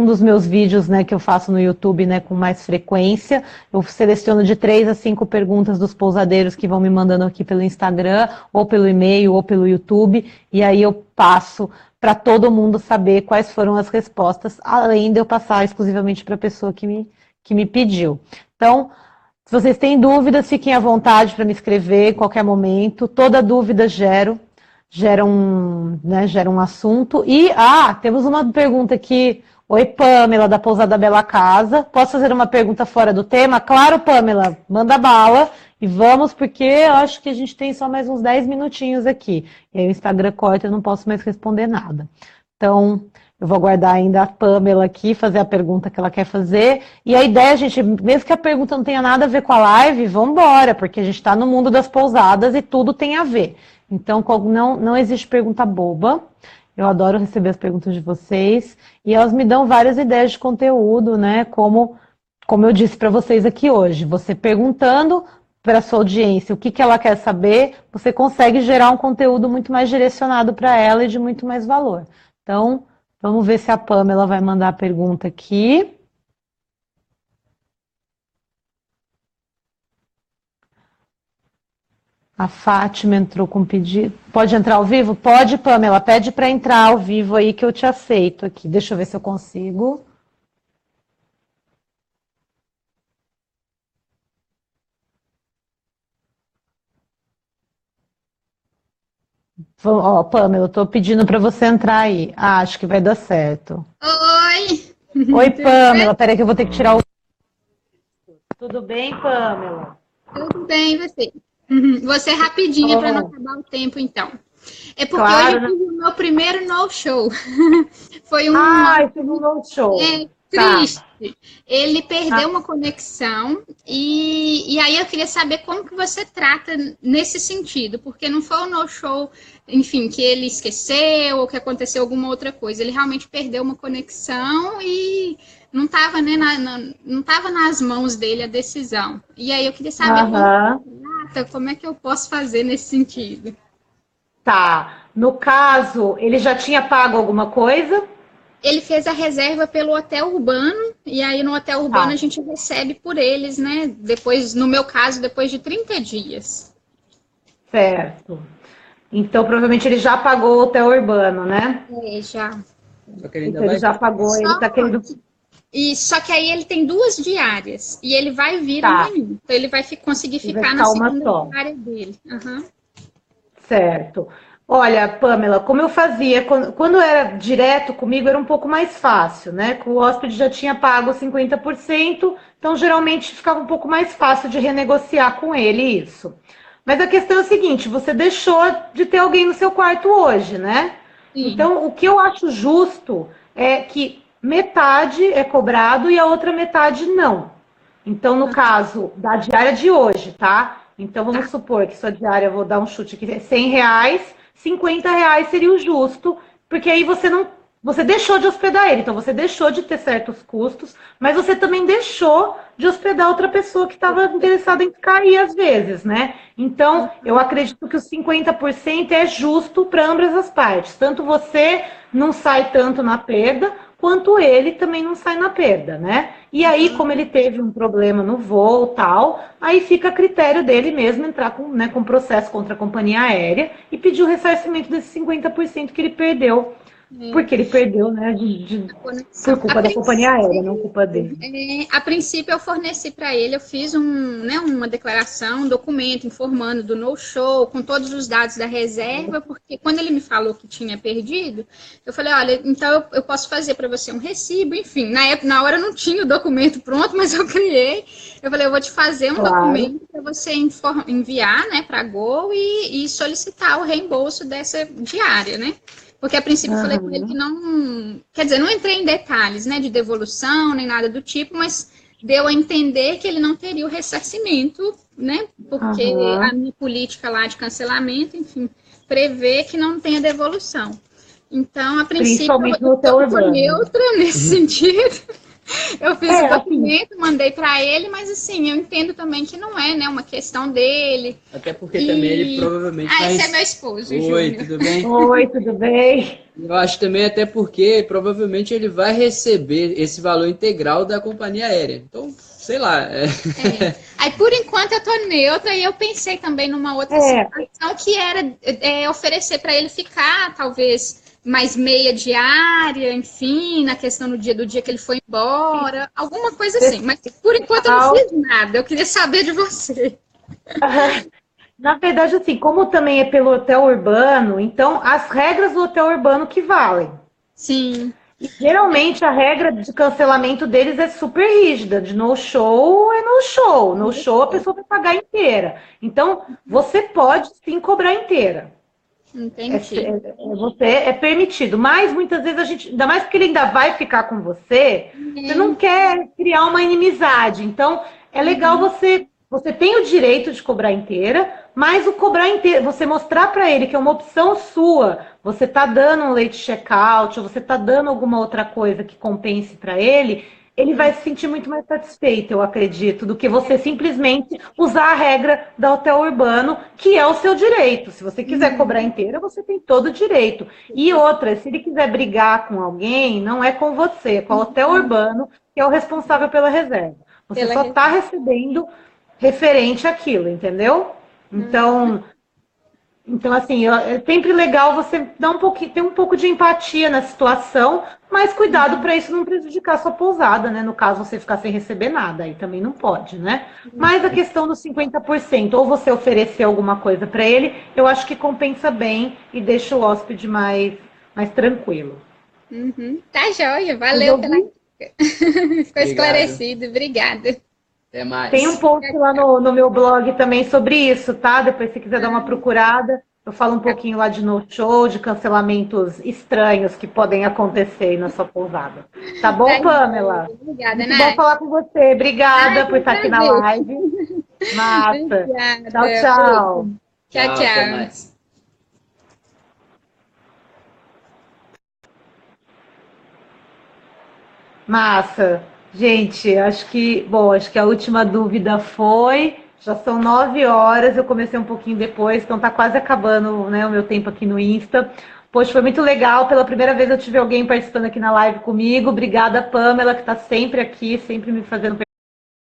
dos meus vídeos, né, que eu faço no YouTube, né, com mais frequência. Eu seleciono de 3 a 5 perguntas dos pousadeiros que vão me mandando aqui pelo Instagram, ou pelo e-mail, ou pelo YouTube, e aí eu passo para todo mundo saber quais foram as respostas, além de eu passar exclusivamente para a pessoa que me pediu. Então, se vocês têm dúvidas, fiquem à vontade para me escrever em qualquer momento. Toda dúvida gera um assunto. E, temos uma pergunta aqui. Oi, Pamela, da Pousada Bela Casa. Posso fazer uma pergunta fora do tema? Claro, Pamela, manda bala. E vamos, porque eu acho que a gente tem só mais uns 10 minutinhos aqui. E aí o Instagram corta e eu não posso mais responder nada. Então, eu vou aguardar ainda a Pamela aqui, fazer a pergunta que ela quer fazer. E a ideia, gente, mesmo que a pergunta não tenha nada a ver com a live, vamos embora, porque a gente está no mundo das pousadas e tudo tem a ver. Então, não existe pergunta boba. Eu adoro receber as perguntas de vocês. E elas me dão várias ideias de conteúdo, né? Como eu disse para vocês aqui hoje, você perguntando para a sua audiência o que que ela quer saber, você consegue gerar um conteúdo muito mais direcionado para ela e de muito mais valor. Então, vamos ver se a Pamela vai mandar a pergunta aqui. A Fátima entrou com pedido. Pode entrar ao vivo? Pode, Pamela. Pede para entrar ao vivo aí que eu te aceito aqui. Deixa eu ver se eu consigo. Ó, Pamela, eu tô pedindo para você entrar aí. Ah, acho que vai dar certo. Oi! Oi, Pamela. Peraí que eu vou ter que tirar o... Tudo bem, Pamela? Tudo bem, e você? Você é rapidinha para não Oh, acabar o tempo, então. É porque hoje claro, eu né? tive o meu primeiro no-show. Foi Ai, fiz um no show. Tá. triste. Ele Ah, perdeu uma conexão e aí eu queria saber como que você trata nesse sentido, porque não foi um no-show, enfim, que ele esqueceu ou que aconteceu alguma outra coisa. Ele realmente perdeu uma conexão e não estava, né, não tava nas mãos dele a decisão. E aí eu queria saber como, aham. como é que eu posso fazer nesse sentido. Tá. No caso, ele já tinha pago alguma coisa? Ele fez a reserva pelo hotel urbano, e aí no hotel urbano a Tá, gente recebe por eles, né? Depois, no meu caso, depois de 30 dias. certo. Então, provavelmente ele já pagou o hotel urbano, né? É, já. Só que ele ainda Então ele vai. já pagou, ele Só, tá querendo. só que aí ele tem duas diárias, e ele vai vir Tá, amanhã. Então ele vai conseguir ele vai ficar na ficar uma segunda só. diária dele. Aham. Certo. Olha, Pamela, como eu fazia, quando era direto comigo era um pouco mais fácil, né? Que o hóspede já tinha pago 50%, então geralmente ficava um pouco mais fácil de renegociar com ele isso. Mas a questão é o seguinte, você deixou de ter alguém no seu quarto hoje, né? Sim. Então, o que eu acho justo é que metade é cobrado e a outra metade não. Então, no caso da diária de hoje, tá? Então, vamos Tá. supor que sua diária, eu vou dar um chute aqui, é R$ 100, R$ 50 seria o justo, porque aí você não, você deixou de hospedar ele, então você deixou de ter certos custos, mas você também deixou de hospedar outra pessoa que estava interessada em ficar aí às vezes, né? Então, eu acredito que os 50% é justo para ambas as partes. Tanto você não sai tanto na perda, quanto ele também não sai na perda, né? E aí, como ele teve um problema no voo tal, aí fica a critério dele mesmo entrar com, né, com processo contra a companhia aérea e pedir o ressarcimento desses 50% que ele perdeu, porque ele perdeu, né, por Conexão. culpa da companhia aérea, não culpa dele. A princípio, eu forneci para ele, eu fiz né, uma declaração, um documento informando do no-show, com todos os dados da reserva, porque quando ele me falou que tinha perdido, eu falei, olha, então eu posso fazer para você um recibo, enfim. Na hora eu não tinha o documento pronto, mas eu criei. Eu falei, eu vou te fazer um Claro. documento para você enviar, né, para a Gol e solicitar o reembolso dessa diária, né? Porque a princípio eu falei com ele que Aham. não. Quer dizer, não entrei em detalhes, né, de devolução nem nada do tipo, mas deu a entender que ele não teria o ressarcimento, né? Porque a Aham. minha política lá de cancelamento, enfim, prevê que não tenha devolução. Então, a princípio, Principalmente no hotel eu tô urbano. neutra nesse sentido. Eu fiz o É, assim, documento, mandei para ele, mas assim, eu entendo também que não é, né, uma questão dele. Até porque também ele E. provavelmente Ah, vai. esse é meu esposo, Oi, Júnior. tudo bem? oi, tudo bem? Eu acho também até porque provavelmente ele vai receber esse valor integral da companhia aérea. Então, sei lá. É. Aí, por enquanto, eu tô neutra e eu pensei também numa outra É, situação que era oferecer para ele ficar, talvez, mais meia diária, enfim, na questão do dia que ele foi embora, alguma coisa assim. Mas, por enquanto, eu não pessoal. fiz nada. Eu queria saber de você. Na verdade, assim, como também é pelo hotel urbano, então as regras do hotel urbano que valem. Sim. E, geralmente a regra de cancelamento deles é super rígida, de no show é no show. No show a pessoa vai pagar inteira. Então, você pode sim cobrar inteira. Entendi. É permitido, mas muitas vezes a gente, ainda mais porque ele ainda vai ficar com você, você não quer criar uma inimizade. Então, é legal você tem o direito de cobrar inteira, mas o cobrar inteira, você mostrar para ele que é uma opção sua, você tá dando um late checkout, ou você tá dando alguma outra coisa que compense para ele vai se sentir muito mais satisfeito, eu acredito, do que você simplesmente usar a regra da Hotel Urbano, que é o seu direito. Se você quiser cobrar inteira, você tem todo o direito. E outra, se ele quiser brigar com alguém, não é com você, é com o Hotel Urbano, que é o responsável pela reserva. Você só está recebendo referente àquilo, entendeu? Então, assim, é sempre legal você dar ter um pouco de empatia na situação, mas cuidado para isso não prejudicar a sua pousada, né? No caso, você ficar sem receber nada, aí também não pode, né? Mas a questão dos 50%, ou você oferecer alguma coisa para ele, eu acho que compensa bem e deixa o hóspede mais tranquilo. Tá joia, valeu pela dica. Ficou esclarecido, obrigada. Até mais. Tem um post lá no meu blog também sobre isso, tá? Depois, se quiser dar uma procurada, eu falo um pouquinho lá de no-show, de cancelamentos estranhos que podem acontecer aí na sua pousada. Tá bom, Pamela? Obrigada, Muito bom falar com você. Obrigada por estar aqui na live. Massa. Obrigada. Tchau, tchau. Tchau, Até tchau. mais. Massa. Gente, acho que a última dúvida foi, já são 9 horas, eu comecei um pouquinho depois, então tá quase acabando, né, o meu tempo aqui no Insta. Poxa, foi muito legal, pela primeira vez eu tive alguém participando aqui na live comigo. Obrigada, Pamela, que tá sempre aqui, sempre me fazendo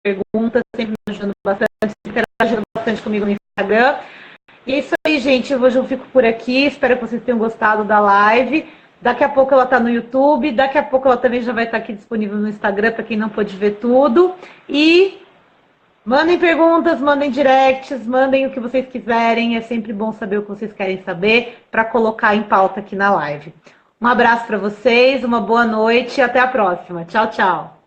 perguntas, sempre me ajudando bastante, interagindo bastante comigo no Instagram. E é isso aí, gente, hoje eu fico por aqui, espero que vocês tenham gostado da live. Daqui a pouco ela está no YouTube, daqui a pouco ela também já vai estar aqui disponível no Instagram para quem não pôde ver tudo. E mandem perguntas, mandem directs, mandem o que vocês quiserem. É sempre bom saber o que vocês querem saber para colocar em pauta aqui na live. Um abraço para vocês, uma boa noite e até a próxima. Tchau, tchau.